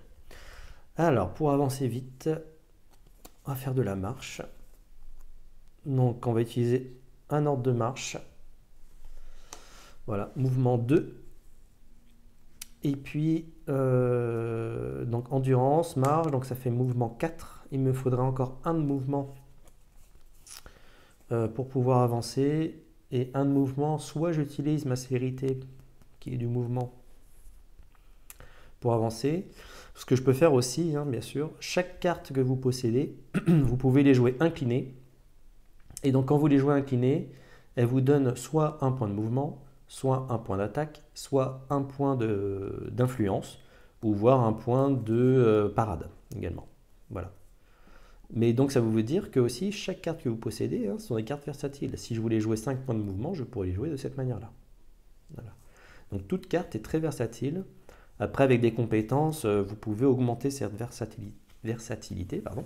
Alors pour avancer vite, on va faire de la marche. Donc on va utiliser un ordre de marche. Voilà, mouvement 2. Et puis donc endurance, marche, donc ça fait mouvement 4. Il me faudra encore un de mouvement pour pouvoir avancer. Et un de mouvement, soit j'utilise ma célérité, qui est du mouvement, pour avancer. Ce que je peux faire aussi, bien sûr, chaque carte que vous possédez, vous pouvez les jouer inclinées. Et donc quand vous les jouez inclinées, elles vous donnent soit un point de mouvement, soit un point d'attaque, soit un point d'influence, ou voire un point de parade également. Voilà. Mais donc ça veut dire que aussi chaque carte que vous possédez, hein, ce sont des cartes versatiles. Si je voulais jouer 5 points de mouvement, je pourrais les jouer de cette manière-là. Voilà. Donc toute carte est très versatile. Après, avec des compétences, vous pouvez augmenter cette versatilité. Pardon.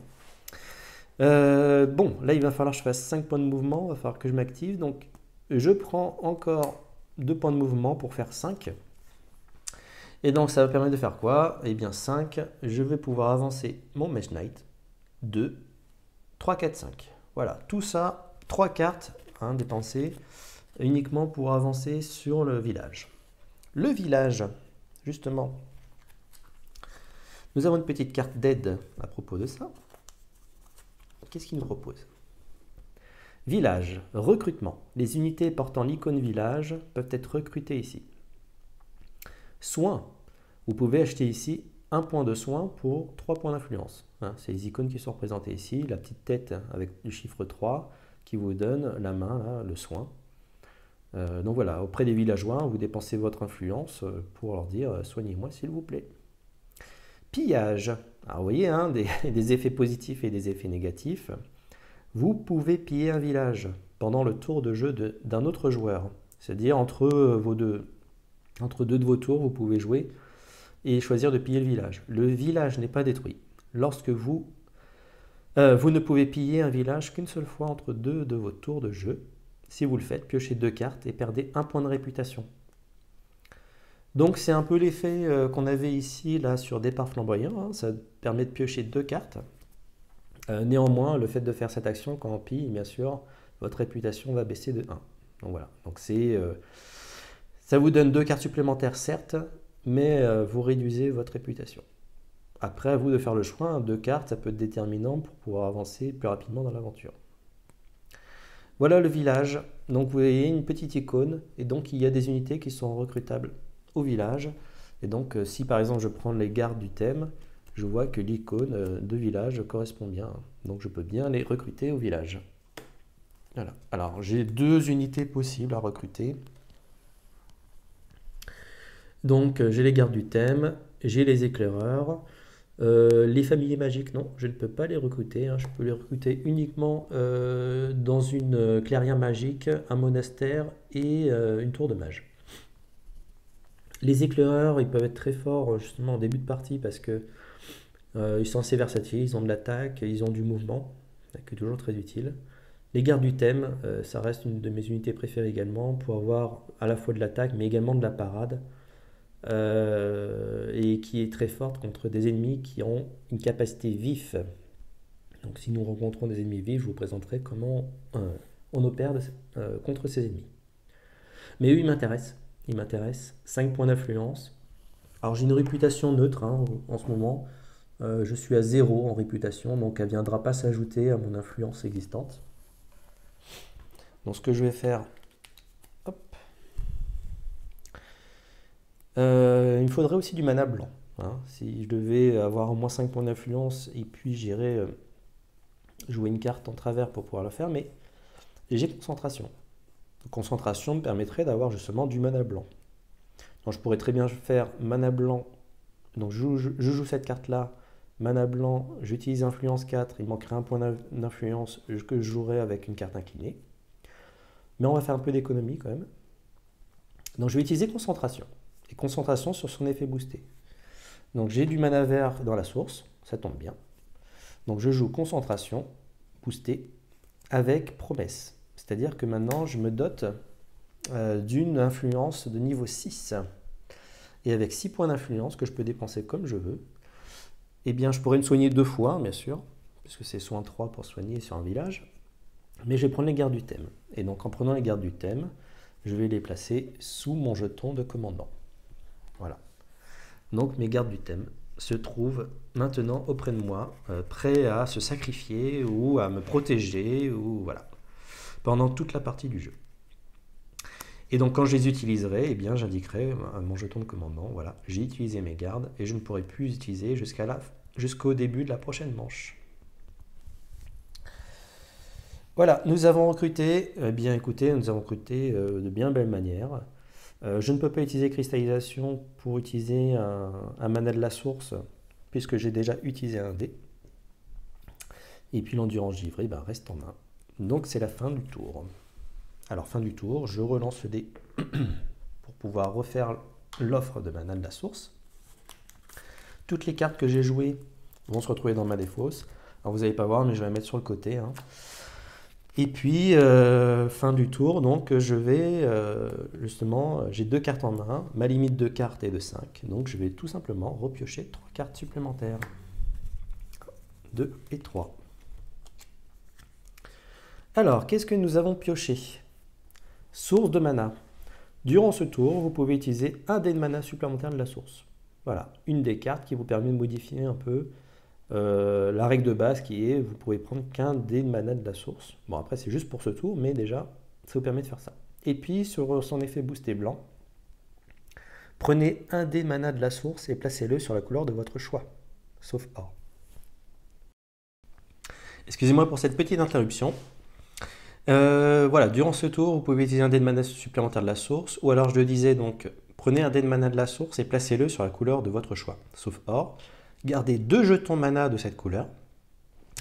Bon, là il va falloir que je fasse 5 points de mouvement, il va falloir que je m'active. Donc je prends encore 2 points de mouvement pour faire 5. Et donc ça va permettre de faire quoi? Eh bien 5, je vais pouvoir avancer mon Mage Knight. 2, 3, 4, 5. Voilà, tout ça, 3 cartes hein, dépensées uniquement pour avancer sur le village. Le village, justement, nous avons une petite carte d'aide à propos de ça. Qu'est-ce qu'il nous propose? Village, recrutement. Les unités portant l'icône village peuvent être recrutées ici. Soins, vous pouvez acheter ici un point de soin pour 3 points d'influence. Hein, c'est les icônes qui sont représentées ici, la petite tête avec le chiffre 3 qui vous donne la main, là, le soin. Donc voilà, auprès des villageois, vous dépensez votre influence pour leur dire soignez-moi s'il vous plaît. Pillage. Alors vous voyez, hein, des effets positifs et des effets négatifs. Vous pouvez piller un village pendant le tour de jeu d'un autre joueur. C'est-à-dire entre deux de vos tours, vous pouvez jouer et choisir de piller le village. Le village n'est pas détruit. Lorsque vous ne pouvez piller un village qu'une seule fois entre 2 de vos tours de jeu. Si vous le faites, piochez 2 cartes et perdez 1 point de réputation. Donc c'est un peu l'effet qu'on avait ici là sur départ flamboyant. Hein. Ça permet de piocher 2 cartes. Néanmoins, le fait de faire cette action, quand on pille, bien sûr, votre réputation va baisser de 1. Donc voilà. Donc ça vous donne 2 cartes supplémentaires, certes, mais vous réduisez votre réputation. Après, à vous de faire le choix. 2 cartes, ça peut être déterminant pour pouvoir avancer plus rapidement dans l'aventure. Voilà le village. Donc vous voyez une petite icône et donc il y a des unités qui sont recrutables au village. Et donc si par exemple je prends les gardes du thème, je vois que l'icône de village correspond bien. Donc je peux bien les recruter au village. Voilà. Alors j'ai 2 unités possibles à recruter. Donc j'ai les gardes du thème, j'ai les éclaireurs. Les familiers magiques, non, je ne peux pas les recruter. Hein. Je peux les recruter uniquement dans une clairière magique, un monastère et une tour de mage. Les éclaireurs, ils peuvent être très forts justement en début de partie parce que ils sont assez versatiles, ils ont de l'attaque, ils ont du mouvement, qui est toujours très utile. Les gardes du thème, ça reste une de mes unités préférées également pour avoir à la fois de l'attaque mais également de la parade. Et qui est très forte contre des ennemis qui ont une capacité vif. Donc si nous rencontrons des ennemis vifs, je vous présenterai comment on opère contre ces ennemis. Mais eux, ils m'intéressent. 5 points d'influence. Alors j'ai une réputation neutre hein, en ce moment. Je suis à 0 en réputation, donc elle ne viendra pas s'ajouter à mon influence existante. Donc ce que je vais faire... il me faudrait aussi du mana blanc. Hein. Si je devais avoir au moins 5 points d'influence et puis j'irais jouer une carte en travers pour pouvoir le faire, mais j'ai concentration. Concentration me permettrait d'avoir justement du mana blanc. Donc je pourrais très bien faire mana blanc. Donc je joue cette carte-là, mana blanc, j'utilise influence 4, il manquerait un point d'influence que je jouerais avec une carte inclinée. Mais on va faire un peu d'économie quand même. Donc je vais utiliser concentration. Et concentration sur son effet boosté. Donc j'ai du mana vert dans la source, ça tombe bien. Donc je joue concentration, boosté, avec promesse. C'est-à-dire que maintenant je me dote d'une influence de niveau 6. Et avec 6 points d'influence que je peux dépenser comme je veux, eh bien je pourrais me soigner 2 fois, bien sûr, puisque c'est soin 3 pour soigner sur un village. Mais je vais prendre les gardes du thème. Et donc en prenant les gardes du thème, je vais les placer sous mon jeton de commandant. Voilà. Donc mes gardes du thème se trouvent maintenant auprès de moi, prêts à se sacrifier ou à me protéger, ou voilà, pendant toute la partie du jeu. Et donc quand je les utiliserai, eh bien j'indiquerai à mon jeton de commandant, voilà, j'ai utilisé mes gardes et je ne pourrai plus les utiliser jusqu'au début de la prochaine manche. Voilà, nous avons recruté, bien écoutez, nous avons recruté de bien belles manières. Je ne peux pas utiliser cristallisation pour utiliser un mana de la source, puisque j'ai déjà utilisé un dé. Et puis l'endurance givrée reste en main. Donc c'est la fin du tour. Alors fin du tour, je relance le dé pour pouvoir refaire l'offre de mana de la source. Toutes les cartes que j'ai jouées vont se retrouver dans ma défausse. Alors vous n'allez pas voir, mais je vais la mettre sur le côté, hein. Et puis, fin du tour, donc je vais justement, j'ai 2 cartes en main, ma limite de cartes est de 5, donc je vais tout simplement repiocher 3 cartes supplémentaires. 2 et 3. Alors, qu'est-ce que nous avons pioché? Source de mana. Durant ce tour, vous pouvez utiliser un dé de mana supplémentaire de la source. Voilà, une des cartes qui vous permet de modifier un peu la règle de base qui est, vous pouvez prendre qu'un dé de mana de la source. Bon, après, c'est juste pour ce tour, mais déjà, ça vous permet de faire ça. Et puis, sur son effet boosté blanc, prenez un dé de mana de la source et placez-le sur la couleur de votre choix, sauf or. Excusez-moi pour cette petite interruption. Voilà, durant ce tour, vous pouvez utiliser un dé de mana supplémentaire de la source, ou alors je le disais, donc, prenez un dé de mana de la source et placez-le sur la couleur de votre choix, sauf or. Gardez 2 jetons mana de cette couleur.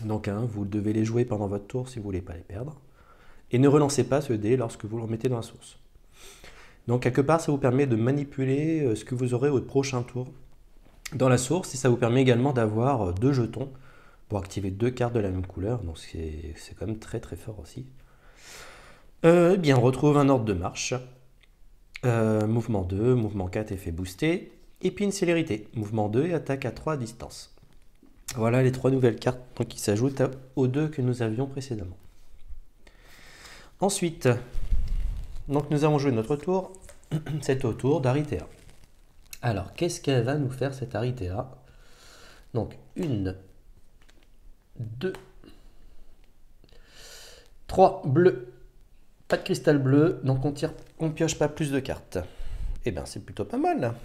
Donc vous devez les jouer pendant votre tour si vous ne voulez pas les perdre. Et ne relancez pas ce dé lorsque vous le remettez dans la source. Donc quelque part, ça vous permet de manipuler ce que vous aurez au prochain tour dans la source. Et ça vous permet également d'avoir 2 jetons pour activer 2 cartes de la même couleur. Donc c'est quand même très très fort aussi. Bien, on retrouve un ordre de marche. Mouvement 2, mouvement 4, effet boosté. Et puis une célérité, mouvement 2 et attaque à 3 à distance. Voilà les 3 nouvelles cartes qui s'ajoutent aux 2 que nous avions précédemment. Ensuite, donc nous avons joué notre tour, c'est au tour d'Aritea. Alors, qu'est-ce qu'elle va nous faire cette Aritea? Donc, 1, 2, 3 bleus. Pas de cristal bleu, donc on pioche pas plus de cartes. Eh bien, c'est plutôt pas mal.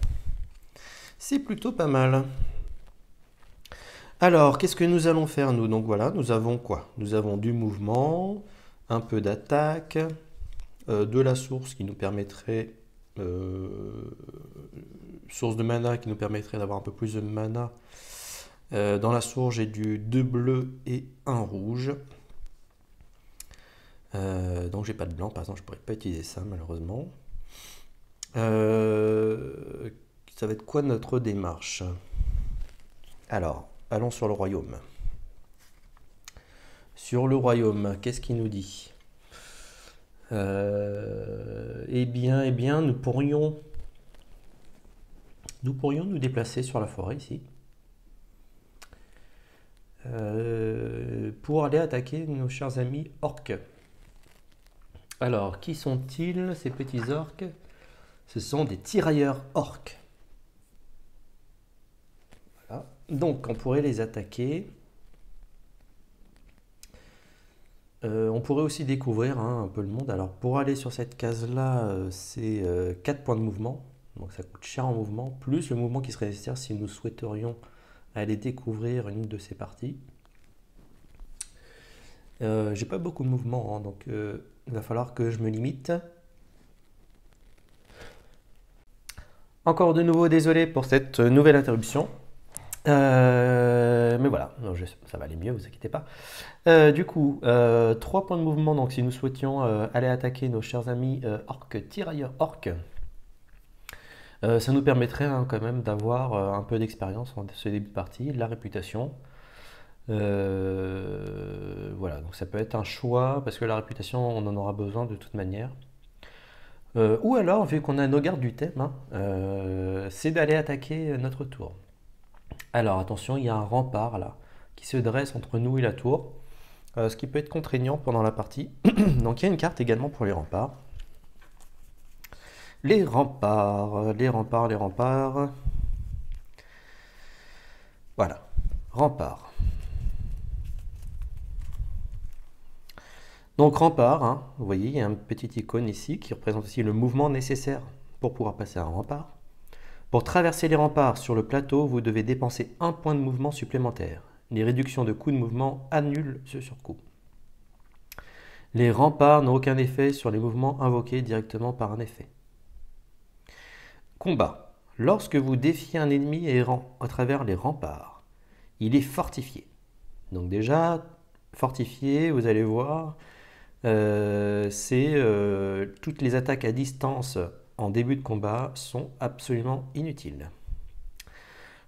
C'est plutôt pas mal. Alors, qu'est-ce que nous allons faire, nous? Donc voilà, nous avons quoi? Nous avons du mouvement, un peu d'attaque, de la source qui nous permettrait... source de mana qui nous permettrait d'avoir un peu plus de mana. Dans la source, j'ai du 2 bleus et 1 rouge. Donc j'ai pas de blanc, par exemple, je pourrais pas utiliser ça, malheureusement. Ça va être quoi notre démarche? Alors, allons sur le royaume. Sur le royaume, qu'est-ce qu'il nous dit? Eh bien, nous pourrions nous déplacer sur la forêt ici. Pour aller attaquer nos chers amis orques. Alors, qui sont-ils, ces petits orques? Ce sont des tirailleurs orques. Voilà. Donc, on pourrait les attaquer. On pourrait aussi découvrir un peu le monde. Alors, pour aller sur cette case-là, c'est 4 points de mouvement. Donc, ça coûte cher en mouvement, plus le mouvement qui serait nécessaire si nous souhaiterions aller découvrir une de ces parties. J'ai pas beaucoup de mouvement, donc il va falloir que je me limite. Encore de nouveau, désolé pour cette nouvelle interruption. Mais voilà, ça va aller mieux, vous inquiétez pas. Du coup, 3 points de mouvement, donc si nous souhaitions aller attaquer nos chers amis orques, tirailleurs orques, ça nous permettrait quand même d'avoir un peu d'expérience en ce début de partie, la réputation. Voilà, donc ça peut être un choix, parce que la réputation, on en aura besoin de toute manière. Ou alors, vu qu'on a nos gardes du thème, c'est d'aller attaquer notre tour. Alors attention, il y a un rempart là, qui se dresse entre nous et la tour, ce qui peut être contraignant pendant la partie. Donc il y a une carte également pour les remparts. Les remparts, les remparts, les remparts. Voilà, remparts. Donc rempart, vous voyez, il y a une petite icône ici qui représente aussi le mouvement nécessaire pour pouvoir passer un rempart. Pour traverser les remparts sur le plateau, vous devez dépenser 1 point de mouvement supplémentaire. Les réductions de coûts de mouvement annulent ce surcoût. Les remparts n'ont aucun effet sur les mouvements invoqués directement par un effet. Combat. Lorsque vous défiez un ennemi errant à travers les remparts, il est fortifié. Donc déjà, fortifié, vous allez voir, toutes les attaques à distance en début de combat sont absolument inutiles.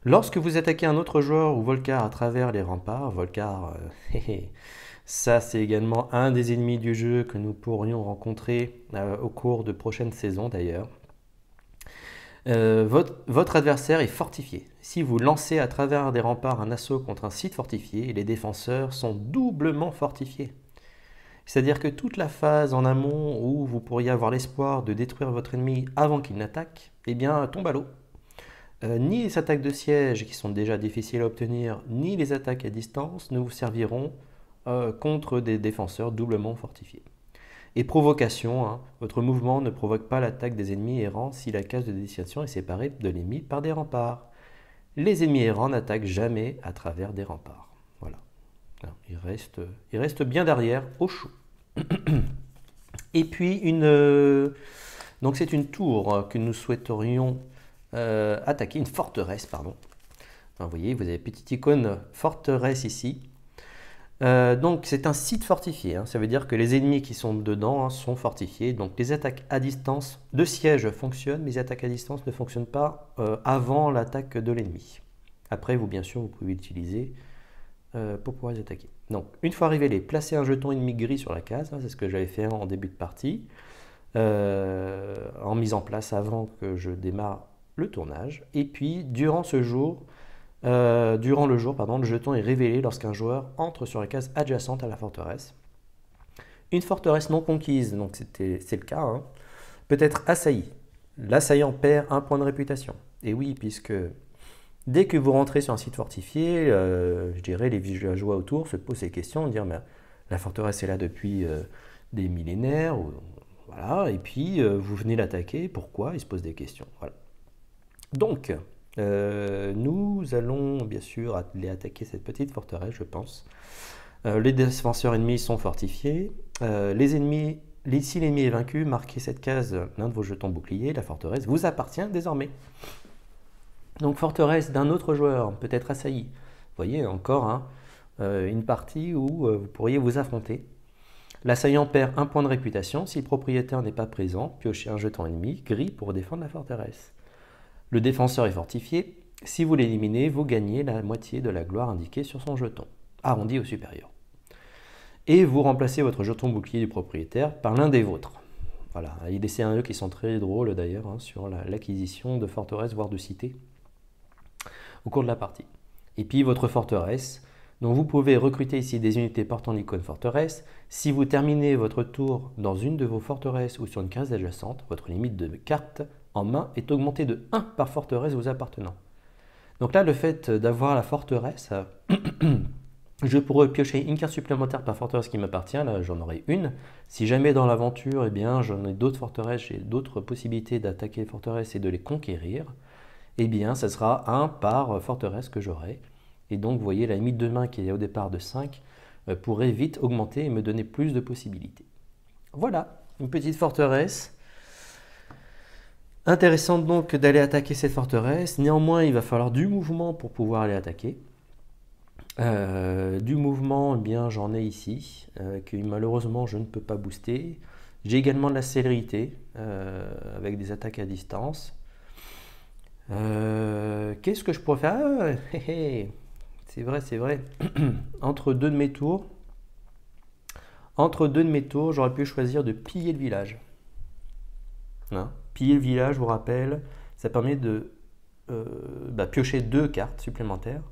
Lorsque vous attaquez un autre joueur ou Volcar à travers les remparts, Volcar, ça c'est également un des ennemis du jeu que nous pourrions rencontrer au cours de prochaines saisons d'ailleurs. Votre adversaire est fortifié. Si vous lancez à travers des remparts un assaut contre un site fortifié, les défenseurs sont doublement fortifiés. C'est-à-dire que toute la phase en amont où vous pourriez avoir l'espoir de détruire votre ennemi avant qu'il n'attaque, eh bien tombe à l'eau. Ni les attaques de siège qui sont déjà difficiles à obtenir, ni les attaques à distance ne vous serviront contre des défenseurs doublement fortifiés. Et provocation, hein, votre mouvement ne provoque pas l'attaque des ennemis errants si la case de destination est séparée de l'ennemi par des remparts. Les ennemis errants n'attaquent jamais à travers des remparts. Voilà. Il reste bien derrière, au chaud. Et puis, donc c'est une tour que nous souhaiterions attaquer, une forteresse, pardon. Enfin, vous voyez, vous avez une petite icône forteresse ici. Donc c'est un site fortifié, hein. Ça veut dire que les ennemis qui sont dedans sont fortifiés. Donc les attaques à distance de siège fonctionnent, mais les attaques à distance ne fonctionnent pas avant l'attaque de l'ennemi. Après, bien sûr, vous pouvez l'utiliser pour pouvoir les attaquer. Donc une fois révélé, placez un jeton ennemi gris sur la case, hein, c'est ce que j'avais fait en début de partie, en mise en place avant que je démarre le tournage. Et puis durant le jour, le jeton est révélé lorsqu'un joueur entre sur la case adjacente à la forteresse. Une forteresse non conquise, donc c'est le cas, hein, peut être assaillie. L'assaillant perd un point de réputation. Et oui, puisque dès que vous rentrez sur un site fortifié, je dirais les villageois autour se posent ces questions, dire mais la forteresse est là depuis des millénaires, voilà, et puis vous venez l'attaquer, pourquoi? Ils se posent des questions. Voilà. Donc, nous allons bien sûr aller attaquer cette petite forteresse, je pense. Les défenseurs ennemis sont fortifiés. Si l'ennemi est vaincu, marquez cette case l'un de vos jetons boucliers. La forteresse vous appartient désormais. Donc forteresse d'un autre joueur, peut-être assaillie. Vous voyez encore hein, une partie où vous pourriez vous affronter. L'assaillant perd un point de réputation. Si le propriétaire n'est pas présent, piochez un jeton ennemi gris pour défendre la forteresse. Le défenseur est fortifié. Si vous l'éliminez, vous gagnez la moitié de la gloire indiquée sur son jeton, arrondi au supérieur. Et vous remplacez votre jeton bouclier du propriétaire par l'un des vôtres. Voilà, il y a des scénarios qui sont très drôles d'ailleurs hein, sur l'acquisition de forteresses, voire de cités, au cours de la partie. Et puis votre forteresse, donc vous pouvez recruter ici des unités portant l'icône forteresse. Si vous terminez votre tour dans une de vos forteresses ou sur une case adjacente, votre limite de cartes en main est augmentée de 1 par forteresse vous appartenant. Donc là, le fait d'avoir la forteresse, je pourrais piocher une carte supplémentaire par forteresse qui m'appartient, là j'en aurai une. Si jamais dans l'aventure, eh bien j'en ai d'autres forteresses, j'ai d'autres possibilités d'attaquer les forteresses et de les conquérir, eh bien ça sera 1 par forteresse que j'aurai. Et donc vous voyez la limite de main qui est au départ de 5 pourrait vite augmenter et me donner plus de possibilités. Voilà, une petite forteresse. Intéressant donc d'aller attaquer cette forteresse. Néanmoins, il va falloir du mouvement pour pouvoir aller attaquer. Du mouvement, eh bien j'en ai ici, que malheureusement je ne peux pas booster. J'ai également de la célérité, avec des attaques à distance. Qu'est-ce que je pourrais faire? C'est vrai. Entre deux de mes tours, j'aurais pu choisir de piller le village. Hein, piller le village, je vous rappelle, ça permet de piocher 2 cartes supplémentaires.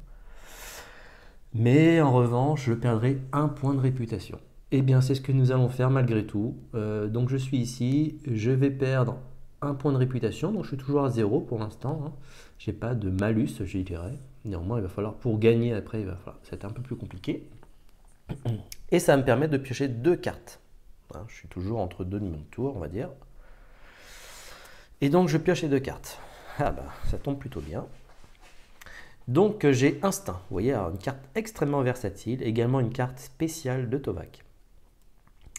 Mais en revanche, je perdrai 1 point de réputation. Eh bien, c'est ce que nous allons faire malgré tout. Donc je suis ici, je vais perdre 1 point de réputation, donc je suis toujours à 0 pour l'instant. Hein. Je n'ai pas de malus, je dirais. Néanmoins, il va falloir, pour gagner après, c'est un peu plus compliqué. Et ça va me permettre de piocher 2 cartes. Hein, je suis toujours entre 2 de mon tour, on va dire. Et donc je pioche les 2 cartes. Ah bah, ça tombe plutôt bien. Donc j'ai Instinct, vous voyez, alors une carte extrêmement versatile, également une carte spéciale de Tovak.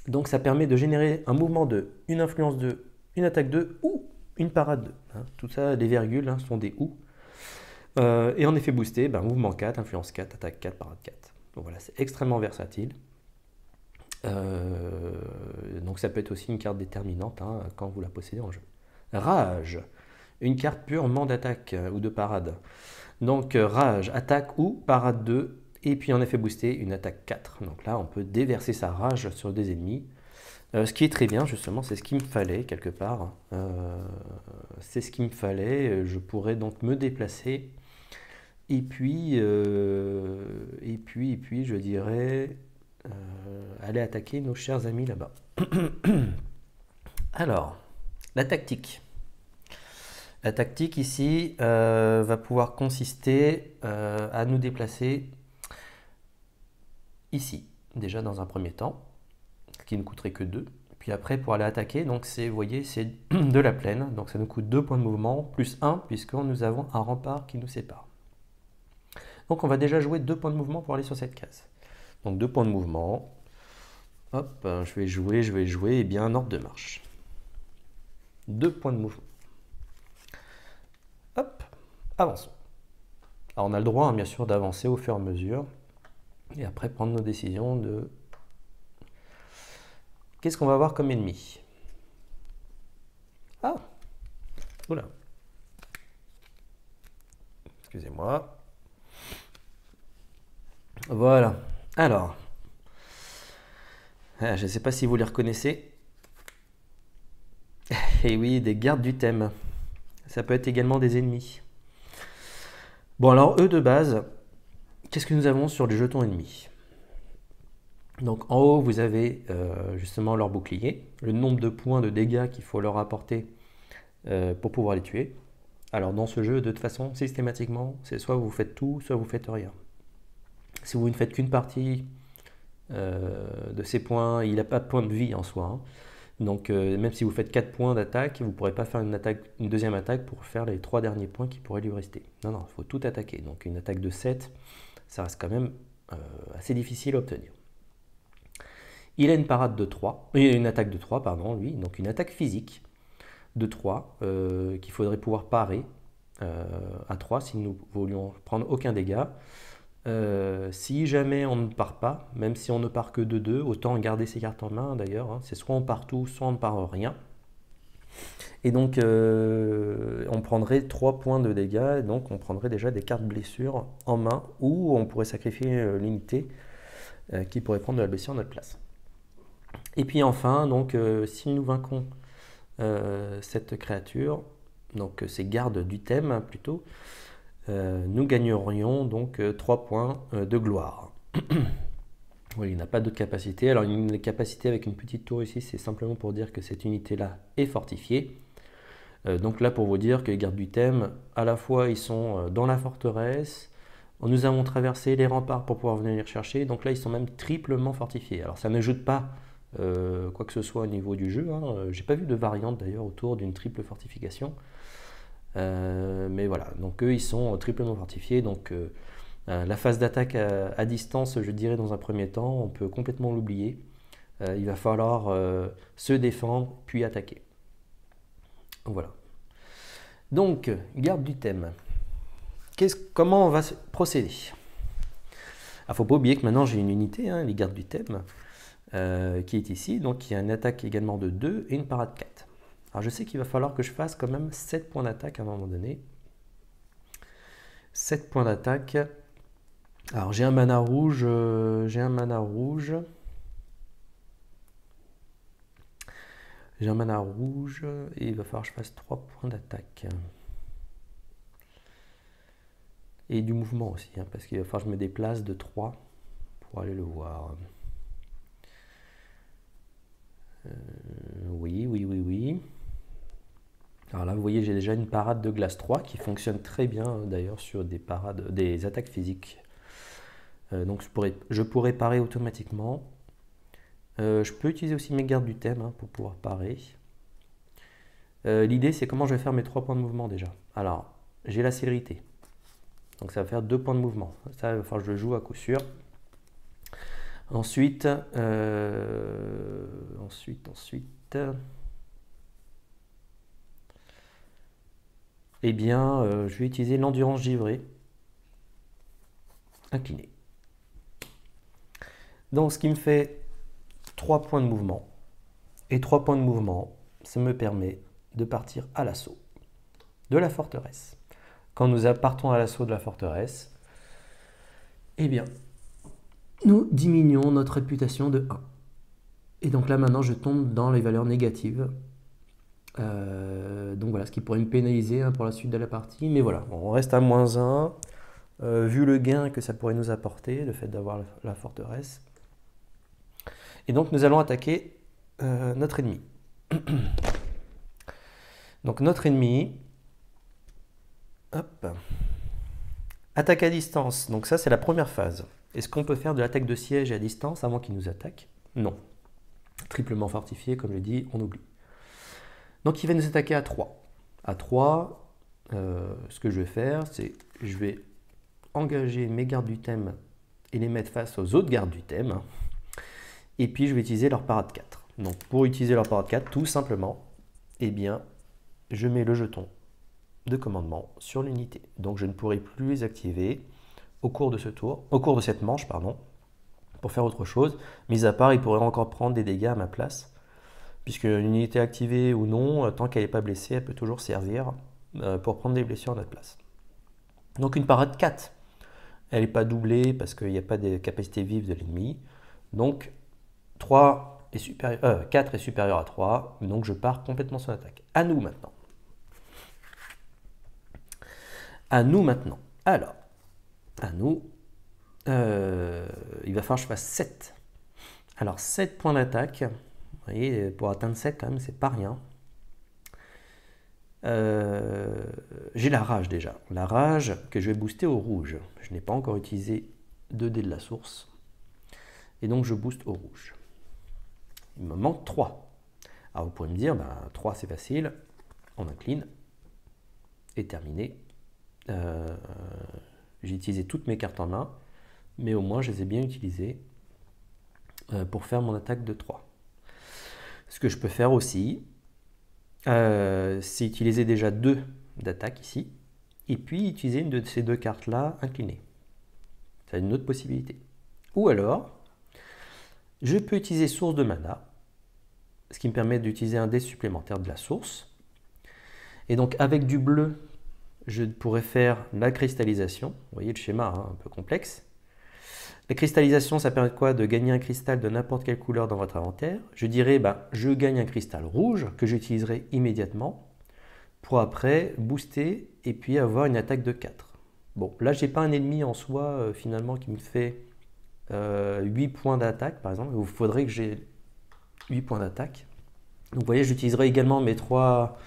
Donc ça permet de générer un mouvement 2, une influence 2, une attaque 2 ou une parade 2. Hein. Tout ça, les virgules sont des ou. Et en effet boosté, mouvement 4, influence 4, attaque 4, parade 4. Donc voilà, c'est extrêmement versatile. Donc ça peut être aussi une carte déterminante hein, quand vous la possédez en jeu. Rage, une carte purement d'attaque ou de parade. Donc rage, attaque ou parade 2, et puis en effet boosté, une attaque 4. Donc là, on peut déverser sa rage sur des ennemis. Ce qui est très bien, justement, c'est ce qu'il me fallait quelque part. C'est ce qu'il me fallait. Je pourrais donc me déplacer. Et puis, je dirais, aller attaquer nos chers amis là-bas. Alors, la tactique. La tactique ici va pouvoir consister à nous déplacer ici, déjà dans un premier temps, ce qui ne coûterait que 2. Puis après, pour aller attaquer, donc c'est, vous voyez, c'est de la plaine, donc ça nous coûte 2 points de mouvement, plus 1, puisque nous avons un rempart qui nous sépare. Donc on va déjà jouer 2 points de mouvement pour aller sur cette case. Donc 2 points de mouvement. Hop, je vais jouer, et bien un ordre de marche. 2 points de mouvement. Hop, avançons. Alors on a le droit, hein, bien sûr, d'avancer au fur et à mesure. Et après prendre nos décisions de... Qu'est-ce qu'on va avoir comme ennemi? Ah, oula. Excusez-moi. Voilà. Alors, je ne sais pas si vous les reconnaissez. Et oui, des gardes du thème. Ça peut être également des ennemis. Bon, alors eux de base, qu'est-ce que nous avons sur les jetons ennemis? Donc en haut, vous avez justement leur bouclier, le nombre de points de dégâts qu'il faut leur apporter pour pouvoir les tuer. Alors dans ce jeu, de toute façon, systématiquement, c'est soit vous faites tout, soit vous faites rien. Si vous ne faites qu'une partie de ces points, il n'a pas de point de vie en soi. Hein. Donc même si vous faites 4 points d'attaque, vous ne pourrez pas faire une deuxième attaque pour faire les 3 derniers points qui pourraient lui rester. Non, non, il faut tout attaquer. Donc une attaque de 7, ça reste quand même assez difficile à obtenir. Il a une parade de 3, une attaque de 3, pardon, lui, donc une attaque physique de 3 qu'il faudrait pouvoir parer à 3 si nous voulions prendre aucun dégât. Si jamais on ne part pas, même si on ne part que de 2, autant garder ses cartes en main d'ailleurs, hein, c'est soit on part tout, soit on ne part rien. Et donc on prendrait 3 points de dégâts, et donc on prendrait déjà des cartes blessures en main, ou on pourrait sacrifier l'unité qui pourrait prendre de la blessure à notre place. Et puis enfin, donc, si nous vaincons cette créature, donc ces gardes du thème plutôt, nous gagnerions donc 3 points de gloire. Oui, il n'a pas d'autres capacités. Alors une capacité avec une petite tour ici, c'est simplement pour dire que cette unité-là est fortifiée. Donc là pour vous dire que les gardes du thème, à la fois ils sont dans la forteresse, nous avons traversé les remparts pour pouvoir venir les chercher, donc là ils sont même triplement fortifiés. Alors ça n'ajoute pas quoi que ce soit au niveau du jeu, hein. J'ai pas vu de variante d'ailleurs autour d'une triple fortification. Mais voilà, donc eux ils sont triplement fortifiés, donc la phase d'attaque à distance, je dirais dans un premier temps, on peut complètement l'oublier. Il va falloir se défendre puis attaquer. Voilà. Donc, garde du thème. Comment on va procéder? Il ne faut pas oublier que maintenant j'ai une unité, hein, les gardes du thème, qui est ici, donc il y a une attaque également de 2 et une parade 4. Alors je sais qu'il va falloir que je fasse quand même 7 points d'attaque à un moment donné. 7 points d'attaque. Alors j'ai un mana rouge, J'ai un mana rouge et il va falloir que je fasse 3 points d'attaque. Et du mouvement aussi, hein, parce qu'il va falloir que je me déplace de 3 pour aller le voir. Oui. Alors là, vous voyez, j'ai déjà une parade de glace 3 qui fonctionne très bien d'ailleurs sur des attaques physiques. Donc je pourrais parer automatiquement. Je peux utiliser aussi mes gardes du thème hein, pour pouvoir parer. L'idée, c'est comment je vais faire mes 3 points de mouvement déjà. Alors, j'ai la célérité. Donc ça va faire 2 points de mouvement. Ça, il va falloir que je le joue à coup sûr. Ensuite, eh bien, je vais utiliser l'endurance givrée inclinée. Donc ce qui me fait 3 points de mouvement. Et 3 points de mouvement, ça me permet de partir à l'assaut de la forteresse. Quand nous partons à l'assaut de la forteresse, eh bien, nous diminuons notre réputation de 1. Et donc là maintenant je tombe dans les valeurs négatives. Donc voilà, ce qui pourrait me pénaliser pour la suite de la partie. Mais voilà, on reste à -1. Vu le gain que ça pourrait nous apporter, le fait d'avoir la forteresse. Et donc nous allons attaquer notre ennemi. Donc notre ennemi, hop, attaque à distance. Donc ça c'est la première phase. Est-ce qu'on peut faire de l'attaque de siège à distance avant qu'il nous attaque? Non. Triplement fortifié, comme je dis, on oublie. Donc il va nous attaquer à 3. À 3, ce que je vais faire, c'est je vais engager mes gardes du thème et les mettre face aux autres gardes du thème. Et puis je vais utiliser leur parade 4. Donc pour utiliser leur parade 4, tout simplement, eh bien, je mets le jeton de commandement sur l'unité. Donc je ne pourrai plus les activer au cours de ce tour, au cours de cette manche, pardon, pour faire autre chose. Mis à part, ils pourraient encore prendre des dégâts à ma place, puisque l'unité activée ou non, tant qu'elle n'est pas blessée, elle peut toujours servir pour prendre des blessures à notre place. Donc une parade 4. Elle n'est pas doublée parce qu'il n'y a pas de capacité vive de l'ennemi. Donc 4 est supérieur à 3. Donc je pars complètement sur l'attaque. À nous maintenant. À nous maintenant. Alors, à nous, il va falloir que je fasse 7. Alors 7 points d'attaque. Vous voyez, pour atteindre 7 quand même, c'est pas rien. J'ai la rage déjà. La rage que je vais booster au rouge. Je n'ai pas encore utilisé 2 dés de la source. Et donc je booste au rouge. Il me manque 3. Alors vous pourrez me dire, 3 c'est facile. On incline. Et terminé. J'ai utilisé toutes mes cartes en main. Mais au moins je les ai bien utilisées pour faire mon attaque de 3. Ce que je peux faire aussi, c'est utiliser déjà 2 d'attaque ici, et puis utiliser une de ces 2 cartes-là inclinées. C'est une autre possibilité. Ou alors, je peux utiliser source de mana, ce qui me permet d'utiliser un dé supplémentaire de la source. Et donc avec du bleu, je pourrais faire la cristallisation. Vous voyez le schéma, un peu complexe. La cristallisation, ça permet de quoi? De gagner un cristal de n'importe quelle couleur dans votre inventaire. Je dirais, je gagne un cristal rouge que j'utiliserai immédiatement pour après booster et puis avoir une attaque de 4. Bon, là, je n'ai pas un ennemi en soi, finalement, qui me fait 8 points d'attaque, par exemple. Il faudrait que j'ai 8 points d'attaque. Donc, vous voyez, j'utiliserai également mes trois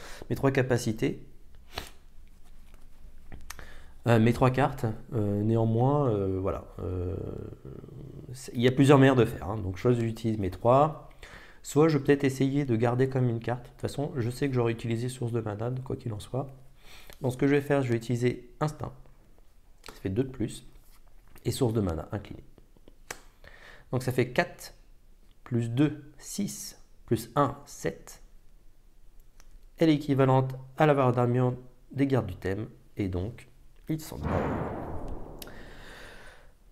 capacités. Mes 3 cartes, néanmoins, voilà. Il y a plusieurs manières de faire. Donc, soit j'utilise mes 3, soit je vais peut-être essayer de garder comme une carte. De toute façon, je sais que j'aurais utilisé source de mana, quoi qu'il en soit. Donc, ce que je vais faire, je vais utiliser instinct. Ça fait 2 de plus. Et source de mana inclinée. Donc, ça fait 4 plus 2, 6, plus 1, 7. Elle est équivalente à la barre d'armure des gardes du thème. Et donc, ils sont morts.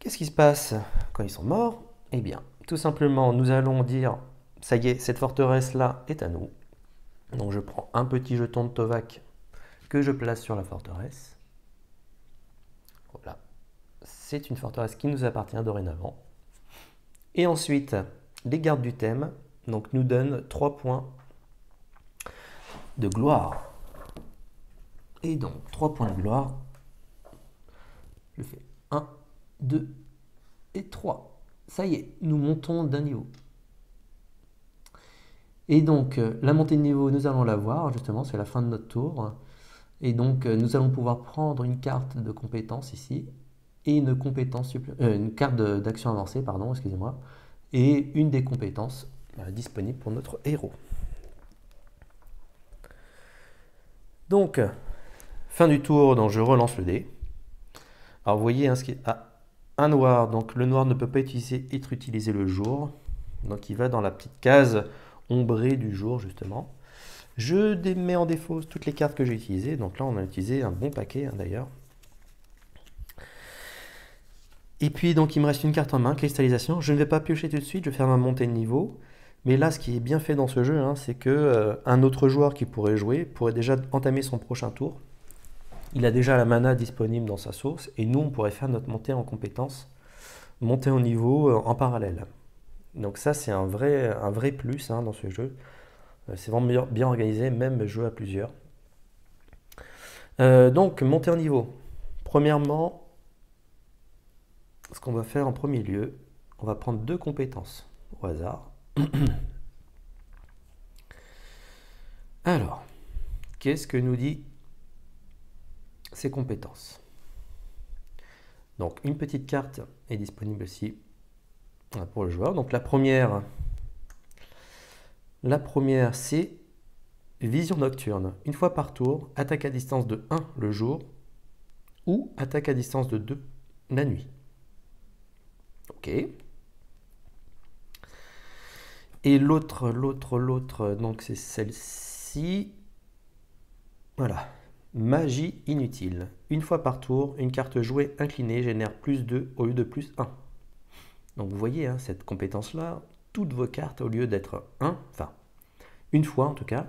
Qu'est-ce qui se passe quand ils sont morts? Eh bien, tout simplement, nous allons dire, ça y est, cette forteresse-là est à nous. Donc je prends un petit jeton de Tovak que je place sur la forteresse. Voilà. C'est une forteresse qui nous appartient dorénavant. Et ensuite, les gardes du thème nous donnent 3 points de gloire. Et donc, 3 points de gloire. Je fais 1, 2 et 3. Ça y est, nous montons d'un niveau. Et donc, la montée de niveau, nous allons la voir, justement, c'est la fin de notre tour. Et donc, nous allons pouvoir prendre une carte de compétence ici, et une carte d'action avancée, pardon, excusez-moi, et une des compétences disponibles pour notre héros. Donc, fin du tour, donc je relance le dé. Alors vous voyez, un noir, donc le noir ne peut pas être utilisé le jour, donc il va dans la petite case ombrée du jour justement. Je mets en défaut toutes les cartes que j'ai utilisées, donc là on a utilisé un bon paquet d'ailleurs. Et puis donc il me reste une carte en main, cristallisation. Je ne vais pas piocher tout de suite, je vais faire ma montée de niveau. Mais là, ce qui est bien fait dans ce jeu, hein, c'est que un autre joueur qui pourrait jouer pourrait déjà entamer son prochain tour. Il a déjà la mana disponible dans sa source et nous, on pourrait faire notre montée en compétence, montée en niveau en parallèle. Donc ça, c'est un vrai plus hein, dans ce jeu. C'est vraiment bien organisé, même jouer à plusieurs. Donc, montée en niveau. Premièrement, ce qu'on va faire en premier lieu, on va prendre 2 compétences au hasard. Alors, qu'est-ce que nous dit ces compétences? Donc, une petite carte est disponible aussi pour le joueur. Donc, la première c'est vision nocturne. Une fois par tour, attaque à distance de 1 le jour ou attaque à distance de 2 la nuit. Ok. Et l'autre, donc c'est celle-ci. Voilà. Magie inutile. Une fois par tour, une carte jouée inclinée génère plus 2 au lieu de plus 1. Donc vous voyez, hein, cette compétence-là, toutes vos cartes, au lieu d'être 1, enfin, une fois en tout cas,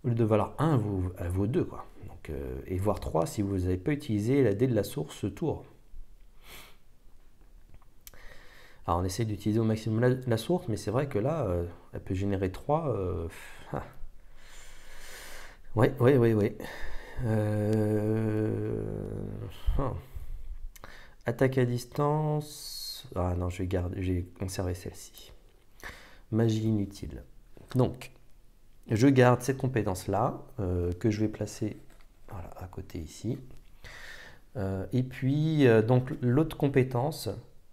au lieu de valoir 1, elle vaut 2, quoi. Donc, et voire 3 si vous n'avez pas utilisé la dé de la source ce tour. Alors on essaie d'utiliser au maximum la source, mais c'est vrai que là, elle peut générer 3. Ouais. Attaque à distance. Ah non, je vais conserver celle-ci. Magie inutile. Donc, je garde cette compétence-là, que je vais placer voilà, à côté ici. Et puis, donc l'autre compétence,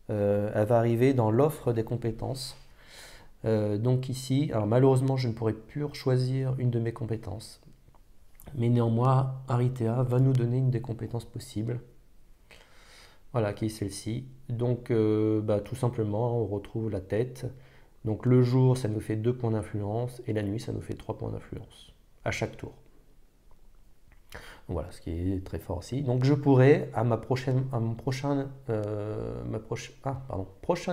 elle va arriver dans l'offre des compétences. Donc ici, alors malheureusement, je ne pourrai plus choisir une de mes compétences. Mais néanmoins, Aritea va nous donner une des compétences possibles. Voilà, qui est celle-ci. Donc, tout simplement, on retrouve la tête. Donc le jour, ça nous fait 2 points d'influence. Et la nuit, ça nous fait 3 points d'influence. À chaque tour. Donc, voilà, ce qui est très fort aussi. Donc je pourrais, à mon prochain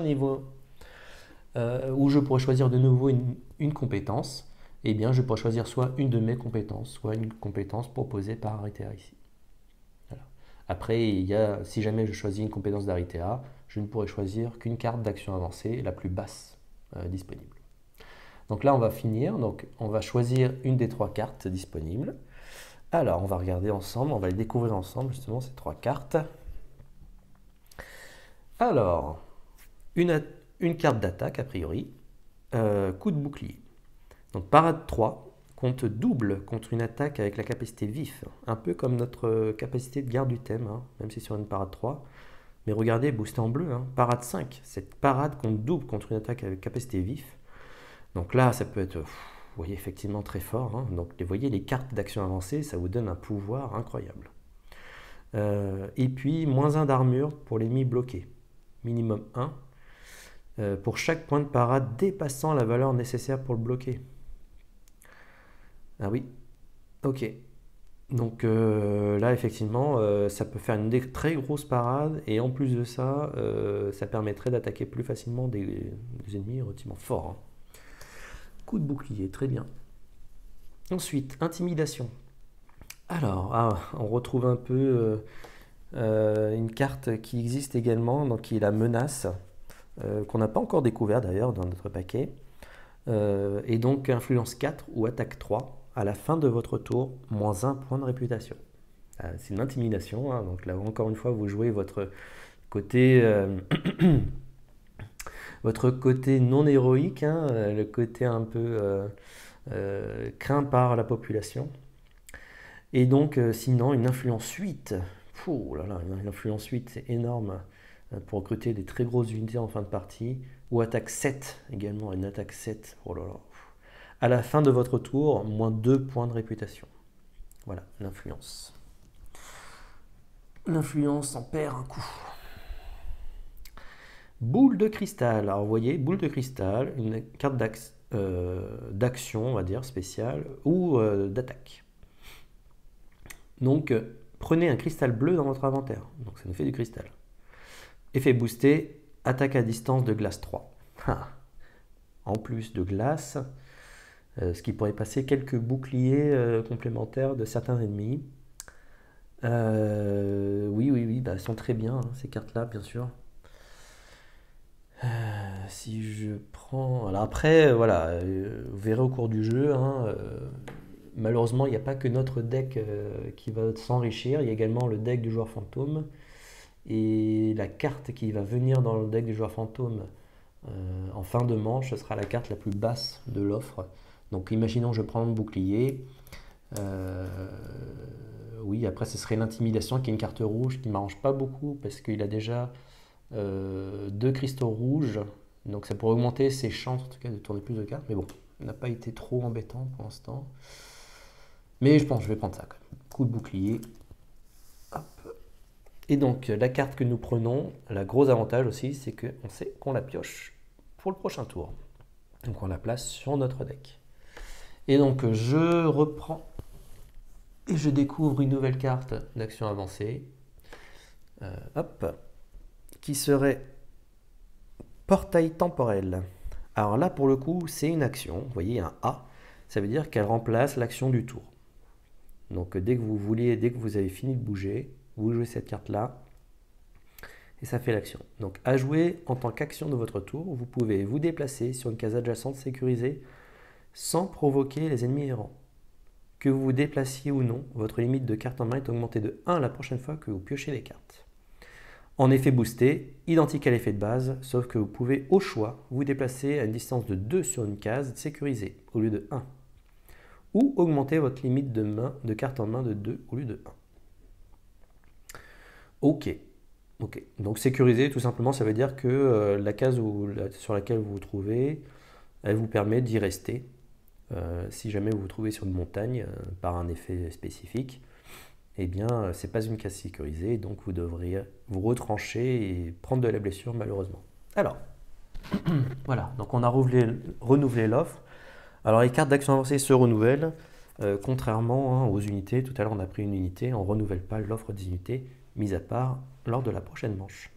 niveau, où je pourrais choisir de nouveau une compétence, eh bien je pourrais choisir soit une de mes compétences, soit une compétence proposée par Aritea ici. Voilà. Après, si jamais je choisis une compétence d'Aritea, je ne pourrais choisir qu'une carte d'action avancée, la plus basse disponible. Donc là, on va finir. Donc, on va choisir une des 3 cartes disponibles. Alors, on va regarder ensemble, on va les découvrir ensemble, justement, ces 3 cartes. Alors, une carte d'attaque, a priori, coup de bouclier. Donc, parade 3 compte double contre une attaque avec la capacité vif, un peu comme notre capacité de garde du thème, hein, même si c'est sur une parade 3. Mais regardez, boosté en bleu, hein, parade 5. Cette parade compte double contre une attaque avec capacité vif. Donc là, ça peut être, vous voyez, effectivement très fort. Hein. Donc, vous voyez, les cartes d'action avancée, ça vous donne un pouvoir incroyable. Et puis, moins 1 d'armure pour l'ennemi bloqué. Minimum 1. Pour chaque point de parade dépassant la valeur nécessaire pour le bloquer. Ah oui, ok. Donc là, effectivement, ça peut faire une très grosse parade. Et en plus de ça, ça permettrait d'attaquer plus facilement des ennemis relativement forts. Hein. Coup de bouclier, très bien. Ensuite, intimidation. Alors, on retrouve un peu une carte qui existe également, donc qui est la menace, qu'on n'a pas encore découvert d'ailleurs dans notre paquet. Et donc, influence 4 ou attaque 3, à la fin de votre tour, moins 1 point de réputation. C'est une intimidation, hein, donc là encore une fois, vous jouez votre côté... votre côté non héroïque, hein, le côté un peu craint par la population. Et donc, sinon, une influence 8. Pouh, là là, une influence 8, c'est énorme pour recruter des très grosses unités en fin de partie. Ou attaque 7 également, une attaque 7. Oh là là. À la fin de votre tour, moins 2 points de réputation. Voilà, l'influence. L'influence en perd un coup. Boule de cristal. Alors vous voyez, boule de cristal, une carte d'action, on va dire, spéciale, ou d'attaque. Donc, prenez un cristal bleu dans votre inventaire. Donc ça nous fait du cristal. Effet boosté, attaque à distance de glace 3. Ah. En plus de glace, ce qui pourrait passer quelques boucliers complémentaires de certains ennemis. Oui, bah, elles sont très bien, hein, ces cartes-là, bien sûr. Si je prends... Alors après, voilà, vous verrez au cours du jeu, hein, malheureusement, il n'y a pas que notre deck qui va s'enrichir, il y a également le deck du joueur fantôme. Et la carte qui va venir dans le deck du joueur fantôme en fin de manche, ce sera la carte la plus basse de l'offre. Donc imaginons que je prends le bouclier. Oui, après ce serait l'intimidation qui est une carte rouge qui ne m'arrange pas beaucoup parce qu'il a déjà 2 cristaux rouges. Donc ça pourrait augmenter ses chances en tout cas de tourner plus de cartes. Mais bon, il n'a pas été trop embêtant pour l'instant. Mais je pense que je vais prendre ça quand même. Coup de bouclier. Hop. Et donc la carte que nous prenons, la gros avantage aussi, c'est qu'on sait qu'on la pioche pour le prochain tour. Donc on la place sur notre deck. Et donc je reprends et je découvre une nouvelle carte d'action avancée. Hop. Qui serait portail temporel. Alors là pour le coup c'est une action. Vous voyez un A. Ça veut dire qu'elle remplace l'action du tour. Donc dès que vous voulez, dès que vous avez fini de bouger, vous jouez cette carte-là et ça fait l'action. Donc à jouer en tant qu'action de votre tour, vous pouvez vous déplacer sur une case adjacente sécurisée sans provoquer les ennemis errants. Que vous vous déplaciez ou non, votre limite de cartes en main est augmentée de 1 la prochaine fois que vous piochez les cartes. En effet boosté, identique à l'effet de base, sauf que vous pouvez au choix vous déplacer à une distance de 2 sur une case sécurisée au lieu de 1. Ou augmenter votre limite de cartes en main de 2 au lieu de 1. Ok. Donc sécuriser, tout simplement, ça veut dire que la case sur laquelle vous vous trouvez, elle vous permet d'y rester. Si jamais vous vous trouvez sur une montagne par un effet spécifique, eh bien, c'est pas une case sécurisée, donc vous devriez vous retrancher et prendre de la blessure, malheureusement. Alors, voilà, donc on a renouvelé l'offre. Alors, les cartes d'action avancée se renouvellent, contrairement aux unités. Tout à l'heure, on a pris une unité, on ne renouvelle pas l'offre des unités, mis à part lors de la prochaine manche.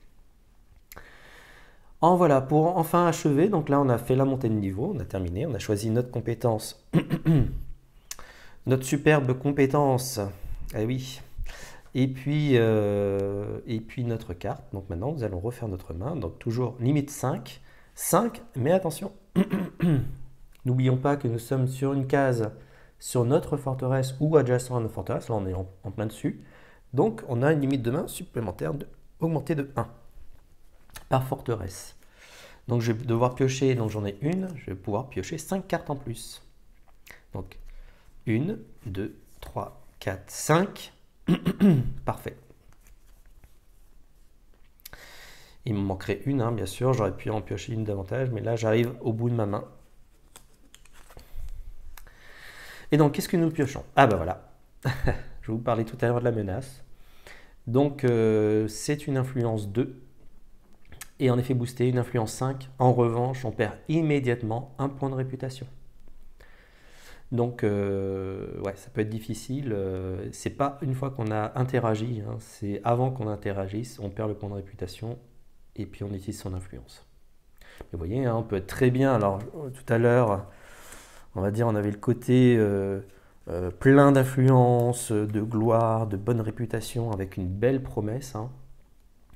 En voilà, pour enfin achever, donc là on a fait la montée de niveau, on a terminé, on a choisi notre compétence, notre superbe compétence, ah oui, et puis notre carte. Donc maintenant nous allons refaire notre main, donc toujours limite 5, mais attention, n'oublions pas que nous sommes sur une case sur notre forteresse ou adjacent à notre forteresse, là on est en plein dessus, donc on a une limite de main supplémentaire augmentée de 1 par forteresse. Donc je vais devoir piocher, donc j'en ai une, je vais pouvoir piocher 5 cartes en plus. Donc 1, 2, 3, 4, 5. Parfait. Il me manquerait une, hein, bien sûr, j'aurais pu en piocher une davantage, mais là j'arrive au bout de ma main. Et donc qu'est-ce que nous piochons? Ah bah voilà, je vous parlais tout à l'heure de la menace. Donc c'est une influence 2. Et en effet boosté, une influence 5. En revanche, on perd immédiatement un point de réputation. Donc, ouais, ça peut être difficile. C'est pas une fois qu'on a interagi, hein, c'est avant qu'on interagisse, on perd le point de réputation et puis on utilise son influence. Mais vous voyez, hein, on peut être très bien. Alors, tout à l'heure, on va dire, on avait le côté plein d'influence, de gloire, de bonne réputation, avec une belle promesse, hein.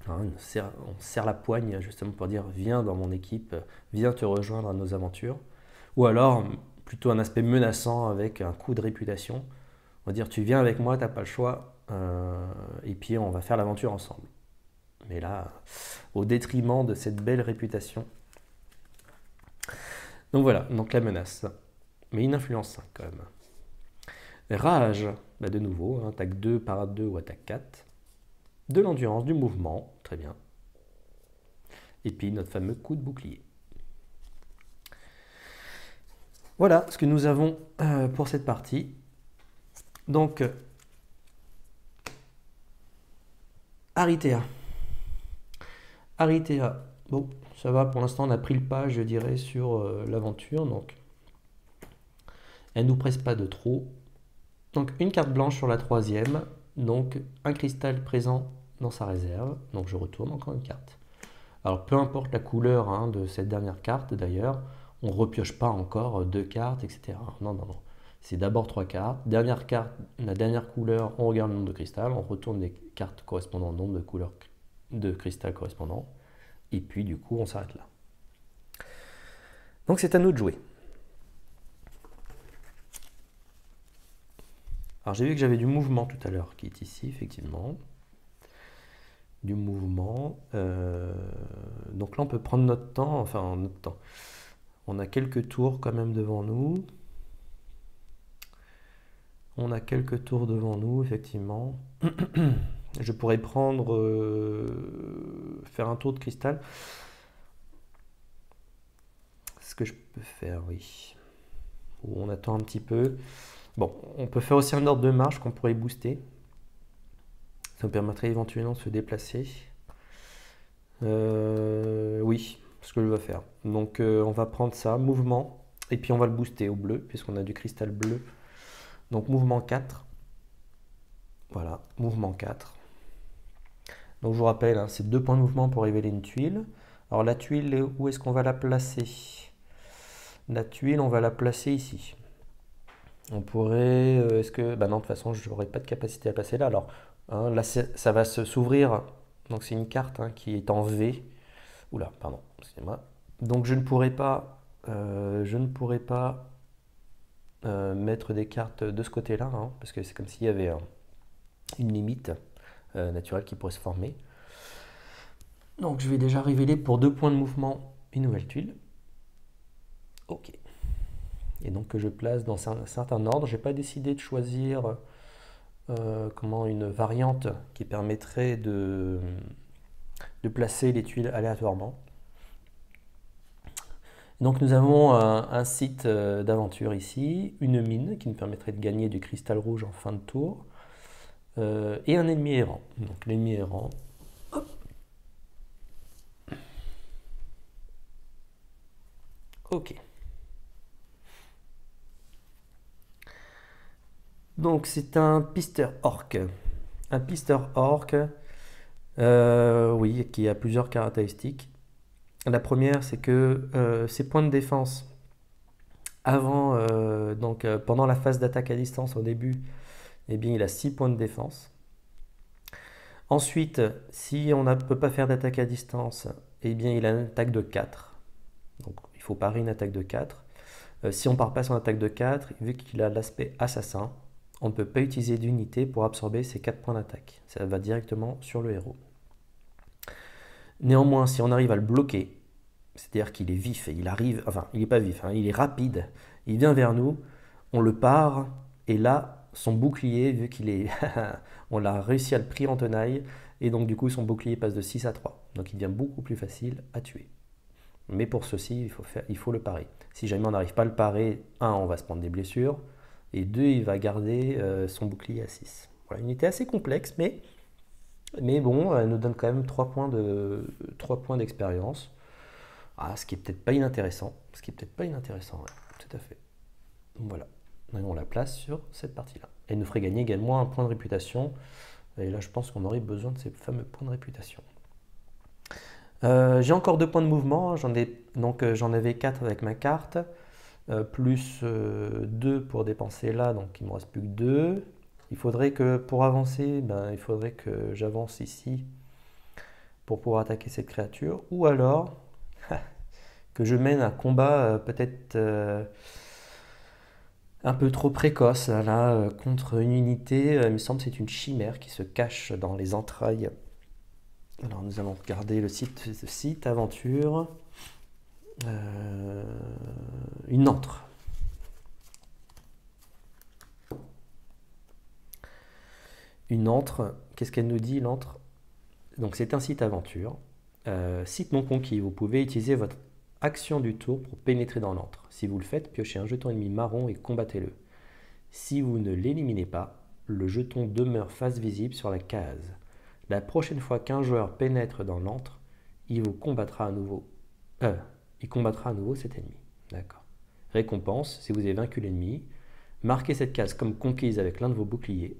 On serre la poigne justement pour dire viens dans mon équipe, viens te rejoindre à nos aventures. Ou alors plutôt un aspect menaçant avec un coup de réputation. On va dire tu viens avec moi, t'as pas le choix, et puis on va faire l'aventure ensemble. Mais là, au détriment de cette belle réputation. Donc voilà, donc la menace. Mais une influence 5 quand même. Rage, bah de nouveau, hein, attaque 2, parade 2 ou attaque 4. De l'endurance, du mouvement, très bien. Et puis notre fameux coup de bouclier. Voilà ce que nous avons pour cette partie. Donc, Aritea. Aritea, bon, ça va, pour l'instant on a pris le pas, je dirais, sur l'aventure. Donc, elle ne nous presse pas de trop. Donc, une carte blanche sur la 3e. Donc, un cristal présent dans sa réserve. Donc, je retourne encore une carte. Alors peu importe la couleur hein, de cette dernière carte d'ailleurs, on ne repioche pas encore deux cartes, etc. Non, non, non. C'est d'abord trois cartes. Dernière carte, la dernière couleur, on regarde le nombre de cristal, on retourne les cartes correspondant au nombre de couleurs de cristal correspondant. Et puis du coup, on s'arrête là. Donc c'est à nous de jouer. Alors j'ai vu que j'avais du mouvement tout à l'heure qui est ici, effectivement. Du mouvement. Donc là, on peut prendre notre temps, enfin notre temps. On a quelques tours quand même devant nous. On a quelques tours devant nous, effectivement. Je pourrais prendre, faire un tour de cristal. Ce que je peux faire, oui. Ou on attend un petit peu. Bon, on peut faire aussi un ordre de marche qu'on pourrait booster. Ça nous permettrait éventuellement de se déplacer. Oui, ce que je vais faire. Donc on va prendre ça, mouvement, et puis on va le booster au bleu, puisqu'on a du cristal bleu. Donc mouvement 4. Voilà, mouvement 4. Donc je vous rappelle, hein, c'est 2 points de mouvement pour révéler une tuile. Alors la tuile, où est-ce qu'on va la placer? La tuile, on va la placer ici. On pourrait... est-ce que... Bah non, de toute façon, je n'aurai pas de capacité à passer là. Alors, hein, là, ça va s'ouvrir. Donc c'est une carte hein, qui est en V. Oula, pardon, excusez-moi. Donc je ne pourrais pas... mettre des cartes de ce côté-là, hein, parce que c'est comme s'il y avait une limite naturelle qui pourrait se former. Donc je vais déjà révéler pour 2 points de mouvement une nouvelle tuile. Ok. Et donc que je place dans un certain ordre. Je n'ai pas décidé de choisir une variante qui permettrait de placer les tuiles aléatoirement. Donc nous avons un site d'aventure ici, une mine qui nous permettrait de gagner du cristal rouge en fin de tour, et un ennemi errant. Donc l'ennemi errant, hop. Ok. Donc c'est un pisteur orc. Un pisteur orc, oui, qui a plusieurs caractéristiques. La première, c'est que ses points de défense avant, pendant la phase d'attaque à distance au début, eh bien, il a 6 points de défense. Ensuite, si on ne peut pas faire d'attaque à distance, eh bien, il a une attaque de 4. Donc, il faut parer une attaque de 4. Si on ne part pas sur une attaque de 4, vu qu'il a l'aspect assassin, on ne peut pas utiliser d'unité pour absorber ces 4 points d'attaque. Ça va directement sur le héros. Néanmoins, si on arrive à le bloquer, c'est-à-dire qu'il est vif et il arrive, enfin, il n'est pas vif, hein, il est rapide, il vient vers nous, on le pare, et là, son bouclier, vu qu'il est... on a réussi à le prier en tenaille, et donc du coup, son bouclier passe de 6 à 3. Donc il devient beaucoup plus facile à tuer. Mais pour ceci, il faut le parer. Si jamais on n'arrive pas à le parer, 1, on va se prendre des blessures, et 2, il va garder son bouclier à 6. Voilà, une unité assez complexe, mais bon, elle nous donne quand même 3 points d'expérience. Ah, ce qui est peut-être pas inintéressant. Ouais, tout à fait. Donc voilà. On la place sur cette partie-là. Elle nous ferait gagner également un point de réputation. Et là, je pense qu'on aurait besoin de ces fameux points de réputation. J'ai encore 2 points de mouvement. J'en avais 4 avec ma carte. Plus 2 pour dépenser là. Donc il ne me reste plus que 2. Il faudrait que pour avancer, il faudrait que j'avance ici pour pouvoir attaquer cette créature. Ou alors que je mène un combat peut-être un peu trop précoce là, contre une unité. Il me semble que c'est une chimère qui se cache dans les entrailles. Alors nous allons regarder le site aventure. Une antre. Une antre, qu'est-ce qu'elle nous dit l'antre? Donc c'est un site aventure. Site non conquis, vous pouvez utiliser votre action du tour pour pénétrer dans l'antre. Si vous le faites, piochez un jeton ennemi marron et combattez-le. Si vous ne l'éliminez pas, le jeton demeure face visible sur la case. La prochaine fois qu'un joueur pénètre dans l'antre, il combattra à nouveau cet ennemi. D'accord. Récompense, si vous avez vaincu l'ennemi, marquez cette case comme conquise avec l'un de vos boucliers.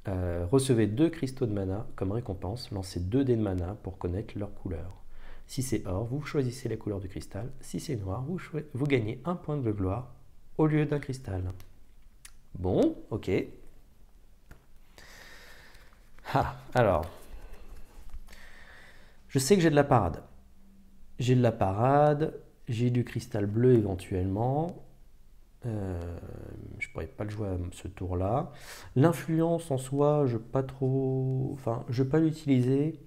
Recevez 2 cristaux de mana comme récompense. Lancez 2 dés de mana pour connaître leur couleur. Si c'est or, vous choisissez la couleur du cristal. Si c'est noir, vous gagnez un point de gloire au lieu d'un cristal. Bon, ok. Ah, alors, je sais que j'ai de la parade. J'ai de la parade, j'ai du cristal bleu éventuellement. Je pourrais pas le jouer à ce tour-là. L'influence en soi, je pas trop, enfin, je vais pas l'utiliser.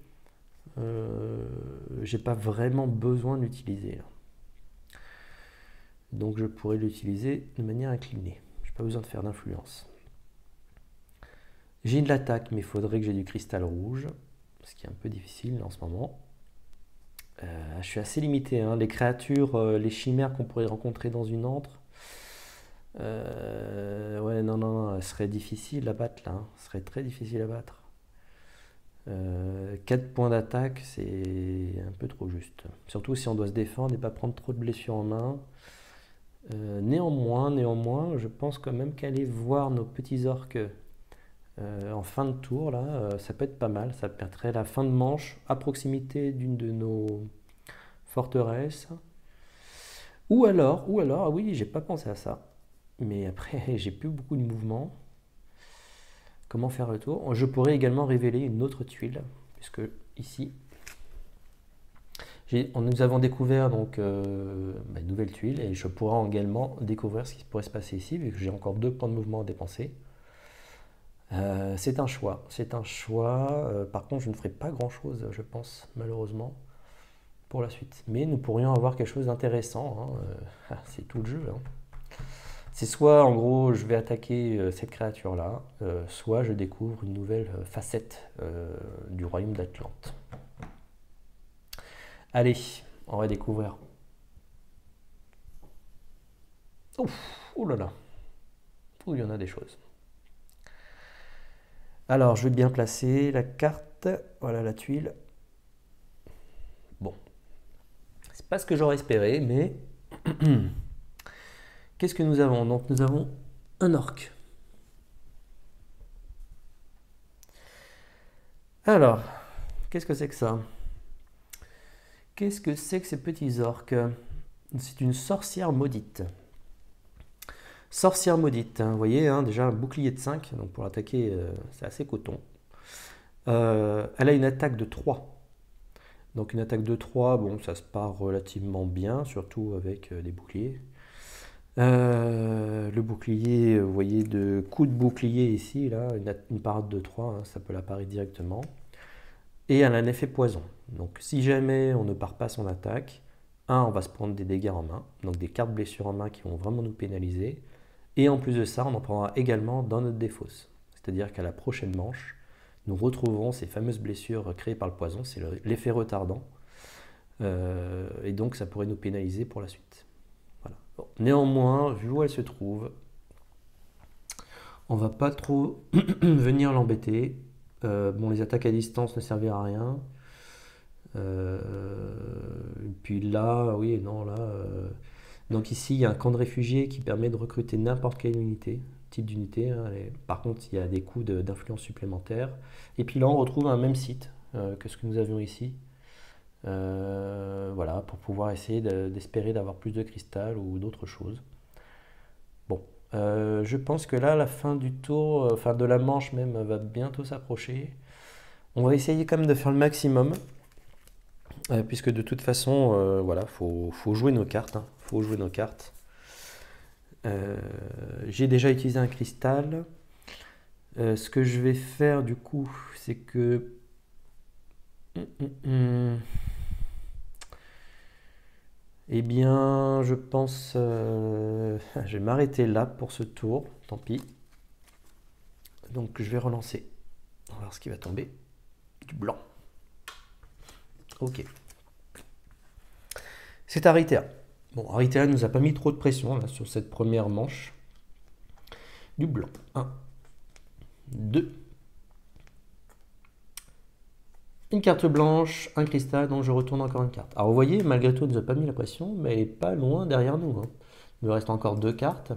J'ai pas vraiment besoin de l'utiliser. Donc je pourrais l'utiliser de manière inclinée. J'ai pas besoin de faire d'influence. J'ai de l'attaque, mais il faudrait que j'ai du cristal rouge, ce qui est un peu difficile en ce moment. Je suis assez limité, hein. Les créatures, les chimères qu'on pourrait rencontrer dans une antre, ouais, non, ce serait difficile à battre là, hein. Ce serait très difficile à battre. 4 points d'attaque, c'est un peu trop juste. Surtout si on doit se défendre et pas prendre trop de blessures en main. Néanmoins, je pense quand même qu'aller voir nos petits orques en fin de tour, là, ça peut être pas mal. Ça permettrait la fin de manche à proximité d'une de nos forteresses. Ou alors, ah oui, j'ai pas pensé à ça. Mais après, j'ai plus beaucoup de mouvement. Comment faire le tour? Je pourrais également révéler une autre tuile, puisque ici, nous avons découvert donc une nouvelle tuile, et je pourrais également découvrir ce qui pourrait se passer ici, vu que j'ai encore 2 points de mouvement à dépenser. C'est un choix. Par contre, je ne ferai pas grand-chose, je pense, malheureusement, pour la suite. Mais nous pourrions avoir quelque chose d'intéressant, hein. C'est tout le jeu, hein. C'est soit, en gros, je vais attaquer cette créature-là, soit je découvre une nouvelle facette du royaume d'Atlante. Allez, on va découvrir. Ouf, oh là là. Ouh, il y en a des choses. Alors, je vais bien placer la carte. Voilà la tuile. Bon. C'est pas ce que j'aurais espéré, mais... Qu'est-ce que nous avons? Donc, nous avons un orc. Alors, qu'est-ce que c'est que ça? Qu'est-ce que c'est que ces petits orques? C'est une sorcière maudite. Sorcière maudite, hein, vous voyez, hein, déjà un bouclier de 5, donc pour l'attaquer, c'est assez coton. Elle a une attaque de 3. Donc une attaque de 3, bon, ça se part relativement bien, surtout avec des boucliers. Le bouclier, vous voyez, de coup de bouclier ici, là, une parade de 3, hein, ça peut l'apparaître directement. Et elle a un effet poison. Donc si jamais on ne part pas son attaque, on va se prendre des dégâts en main, donc des cartes blessures en main qui vont vraiment nous pénaliser. Et en plus de ça, on en prendra également dans notre défausse. C'est-à-dire qu'à la prochaine manche, nous retrouverons ces fameuses blessures créées par le poison, c'est l'effet retardant. Et donc ça pourrait nous pénaliser pour la suite. Voilà. Bon. Néanmoins, vu où elle se trouve, on va pas trop venir l'embêter. Bon, les attaques à distance ne serviront à rien. Et puis là, oui, non, là... Donc ici, il y a un camp de réfugiés qui permet de recruter n'importe quelle unité, type d'unité, hein. Par contre, il y a des coûts d'influence supplémentaires. Et puis là, on retrouve un même site que ce que nous avions ici. Voilà, pour pouvoir essayer d'espérer d'avoir plus de cristal ou d'autres choses. Bon, je pense que là, la fin du tour, enfin de la manche même, va bientôt s'approcher. On va essayer quand même de faire le maximum. Puisque de toute façon, voilà, faut jouer nos cartes, hein. Faut jouer nos cartes. J'ai déjà utilisé un cristal. Ce que je vais faire du coup, c'est que... Eh bien, je pense... je vais m'arrêter là pour ce tour, tant pis. Donc je vais relancer. On va voir ce qui va tomber. Du blanc. Ok. C'est Aritea. Bon, Aritea ne nous a pas mis trop de pression là, sur cette première manche. Du blanc. 1, 2. Une carte blanche, un cristal, donc je retourne encore une carte. Alors vous voyez, malgré tout, elle ne nous a pas mis la pression, mais elle n'est pas loin derrière nous, hein. Il nous reste encore 2 cartes.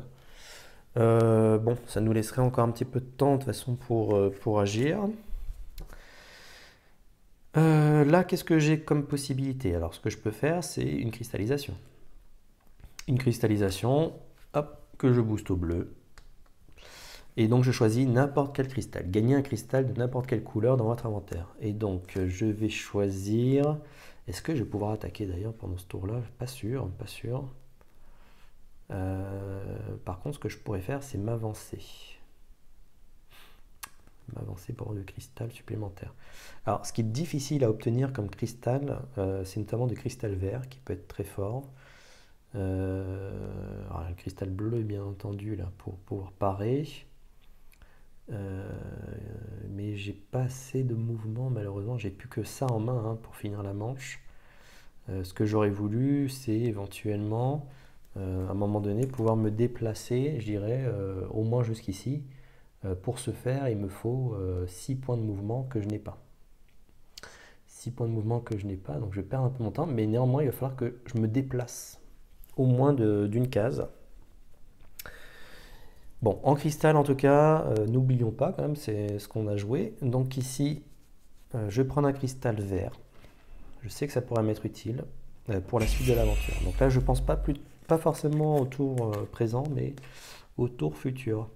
Bon, ça nous laisserait encore un petit peu de temps de toute façon pour agir. Là, qu'est-ce que j'ai comme possibilité? Alors, ce que je peux faire, c'est une cristallisation. Une cristallisation, hop, que je booste au bleu. Et donc, je choisis n'importe quel cristal. Gagnez un cristal de n'importe quelle couleur dans votre inventaire. Et donc, je vais choisir... Est-ce que je vais pouvoir attaquer d'ailleurs pendant ce tour-là? Pas sûr, pas sûr. Par contre, ce que je pourrais faire, c'est m'avancer. M'avancer pour le cristal supplémentaire. Alors, ce qui est difficile à obtenir comme cristal, c'est notamment du cristal vert qui peut être très fort. Alors, le cristal bleu, bien entendu, là, pour pouvoir parer. Mais j'ai pas assez de mouvement, malheureusement. J'ai plus que ça en main hein, pour finir la manche. Ce que j'aurais voulu, c'est éventuellement, à un moment donné, pouvoir me déplacer, je dirais, au moins jusqu'ici. Pour ce faire, il me faut 6 points de mouvement que je n'ai pas. 6 points de mouvement que je n'ai pas, donc je perds un peu mon temps, mais néanmoins, il va falloir que je me déplace au moins d'une case. Bon, en cristal, en tout cas, n'oublions pas quand même, c'est ce qu'on a joué. Donc ici, je vais prendre un cristal vert. Je sais que ça pourrait m'être utile pour la suite de l'aventure. Donc là, je ne pense pas forcément au tour présent, mais au tour futur.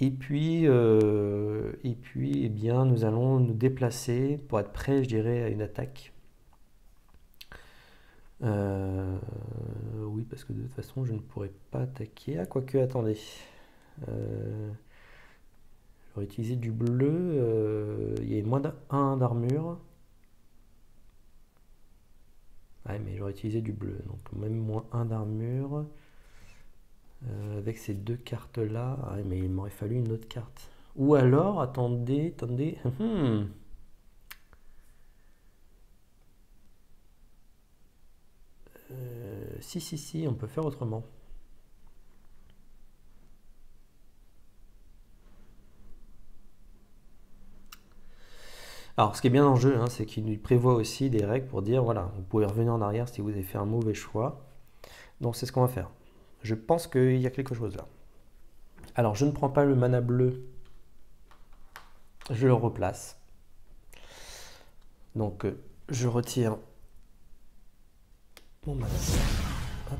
Et puis, eh bien, nous allons nous déplacer pour être prêt, je dirais, à une attaque. Oui, parce que de toute façon, je ne pourrais pas attaquer. Ah, quoique, attendez. J'aurais utilisé du bleu. Il y a moins d'1 d'armure. Ouais, mais j'aurais utilisé du bleu. Donc, même moins 1 d'armure. Avec ces deux cartes-là. Ah, mais il m'aurait fallu une autre carte. Ou alors, attendez. Si, on peut faire autrement. Alors, ce qui est bien dans le jeu, hein, c'est qu'il prévoit aussi des règles pour dire, voilà, vous pouvez revenir en arrière si vous avez fait un mauvais choix. Donc, c'est ce qu'on va faire. Je pense qu'il y a quelque chose là. Alors, je ne prends pas le mana bleu. Je le replace. Donc, je retire mon mana bleu. Hop,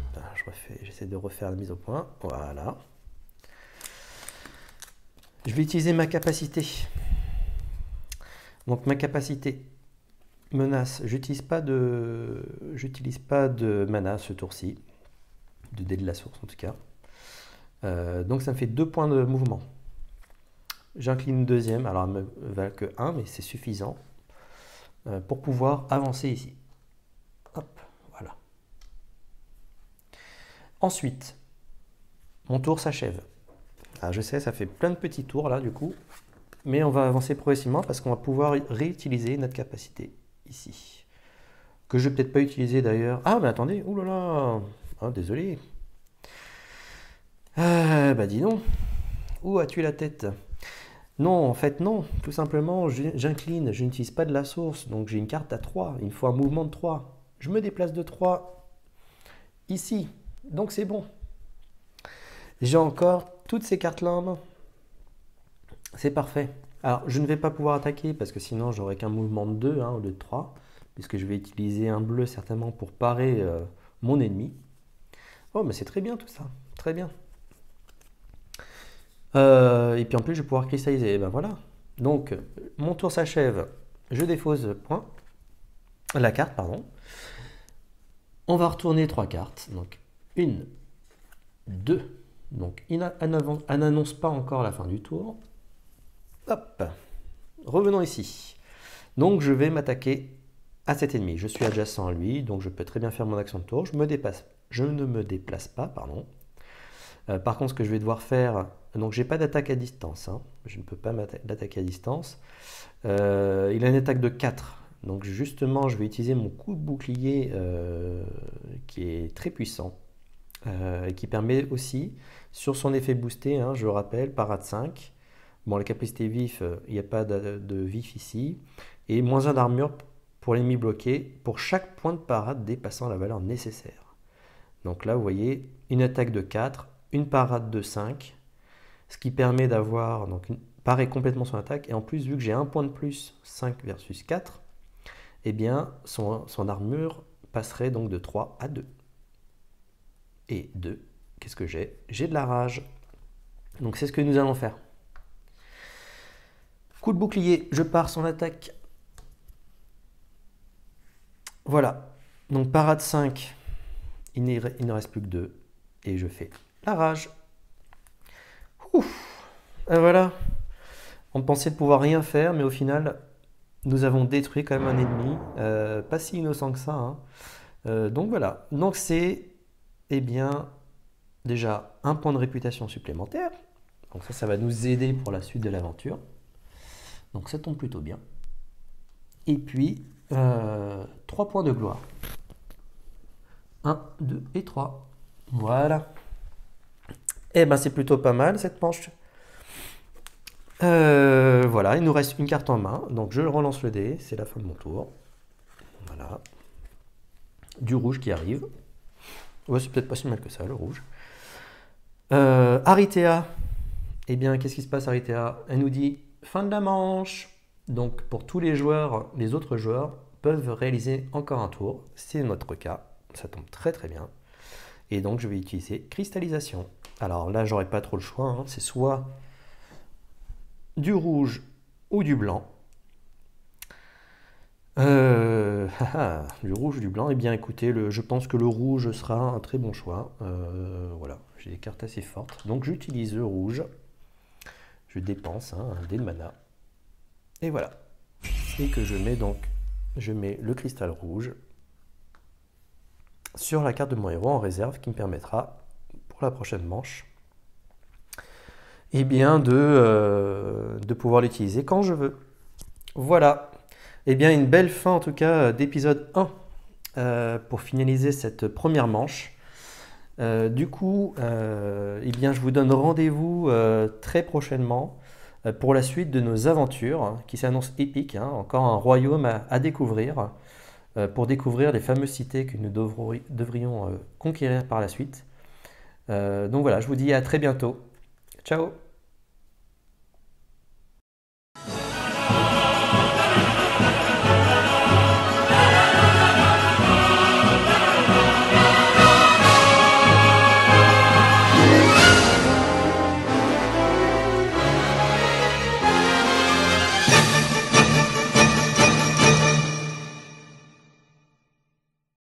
j'essaie de refaire la mise au point. Voilà. Je vais utiliser ma capacité. Donc ma capacité menace, j'utilise pas de mana ce tour-ci, de dé de la source en tout cas. Donc ça me fait 2 points de mouvement. J'incline deuxième, alors elle me valent que 1, mais c'est suffisant pour pouvoir avancer ici. Hop, voilà. Ensuite, mon tour s'achève. Alors je sais, ça fait plein de petits tours là du coup. Mais on va avancer progressivement parce qu'on va pouvoir réutiliser notre capacité ici. Que je vais peut-être pas utiliser d'ailleurs. Ah, mais attendez, oulala, oh, désolé. Bah dis donc, où as-tu la tête? Non, en fait non, tout simplement j'incline, je n'utilise pas de la source, donc j'ai une carte à 3, il me faut un mouvement de 3. Je me déplace de 3 ici, donc c'est bon. J'ai encore toutes ces cartes-là en main. C'est parfait. Alors, je ne vais pas pouvoir attaquer parce que sinon j'aurai qu'un mouvement de 2 hein, au lieu de 3, puisque je vais utiliser un bleu certainement pour parer mon ennemi. Oh, mais c'est très bien tout ça, très bien. Et puis en plus, je vais pouvoir cristalliser. Et ben voilà. Donc, mon tour s'achève. Je défausse la carte, pardon. On va retourner 3 cartes. Donc, 1, 2. Donc, elle n'annonce pas encore la fin du tour. Hop, revenons ici. Donc je vais m'attaquer à cet ennemi. Je suis adjacent à lui, donc je peux très bien faire mon action de tour. Je ne me déplace pas, pardon. Par contre, ce que je vais devoir faire, donc j'ai pas d'attaque à distance. Hein. Je ne peux pas l'attaquer à distance. Il a une attaque de 4. Donc justement, je vais utiliser mon coup de bouclier qui est très puissant. Et qui permet aussi, sur son effet boosté, hein, je le rappelle, parade 5. Bon, la capacité vif, il n'y a pas de vif ici. Et moins 1 d'armure pour l'ennemi bloqué pour chaque point de parade dépassant la valeur nécessaire. Donc là, vous voyez, une attaque de 4, une parade de 5, ce qui permet d'avoir parer complètement son attaque. Et en plus, vu que j'ai un point de plus, 5 versus 4, eh bien, son armure passerait donc de 3 à 2. Et 2, qu'est-ce que j'ai? J'ai de la rage. Donc c'est ce que nous allons faire. Coup de bouclier, je pars son attaque. Voilà. Donc parade 5, il ne reste plus que 2. Et je fais la rage. Ouf. Et voilà. On pensait de pouvoir rien faire, mais au final, nous avons détruit quand même un ennemi. Pas si innocent que ça, hein. Donc voilà. Donc c'est, eh bien, déjà un point de réputation supplémentaire. Donc ça va nous aider pour la suite de l'aventure. Donc ça tombe plutôt bien. Et puis, 3 points de gloire. 1, 2 et 3. Voilà. Eh ben c'est plutôt pas mal cette manche. Voilà, il nous reste une carte en main. Donc je relance le dé, c'est la fin de mon tour. Voilà. Du rouge qui arrive. Ouais, c'est peut-être pas si mal que ça, le rouge. Aritea. Eh bien, qu'est-ce qui se passe, Aritea? Elle nous dit fin de la manche. Donc, pour tous les joueurs, les autres joueurs peuvent réaliser encore un tour. C'est notre cas. Ça tombe très très bien. Et donc, je vais utiliser cristallisation. Alors là, j'aurais pas trop le choix, hein. C'est soit du rouge ou du blanc. Du rouge ou du blanc. Eh bien, écoutez, je pense que le rouge sera un très bon choix. Voilà, j'ai des cartes assez fortes. Donc, j'utilise le rouge. Je dépense un dé de mana. Et voilà. Et que je mets le cristal rouge sur la carte de mon héros en réserve qui me permettra, pour la prochaine manche, eh bien de pouvoir l'utiliser quand je veux. Voilà. Eh bien, une belle fin en tout cas d'épisode 1 pour finaliser cette première manche. Du coup, eh bien, je vous donne rendez-vous très prochainement pour la suite de nos aventures qui s'annoncent épiques, hein. Encore un royaume à découvrir pour découvrir les fameuses cités que nous devrions conquérir par la suite. Donc voilà, je vous dis à très bientôt. Ciao!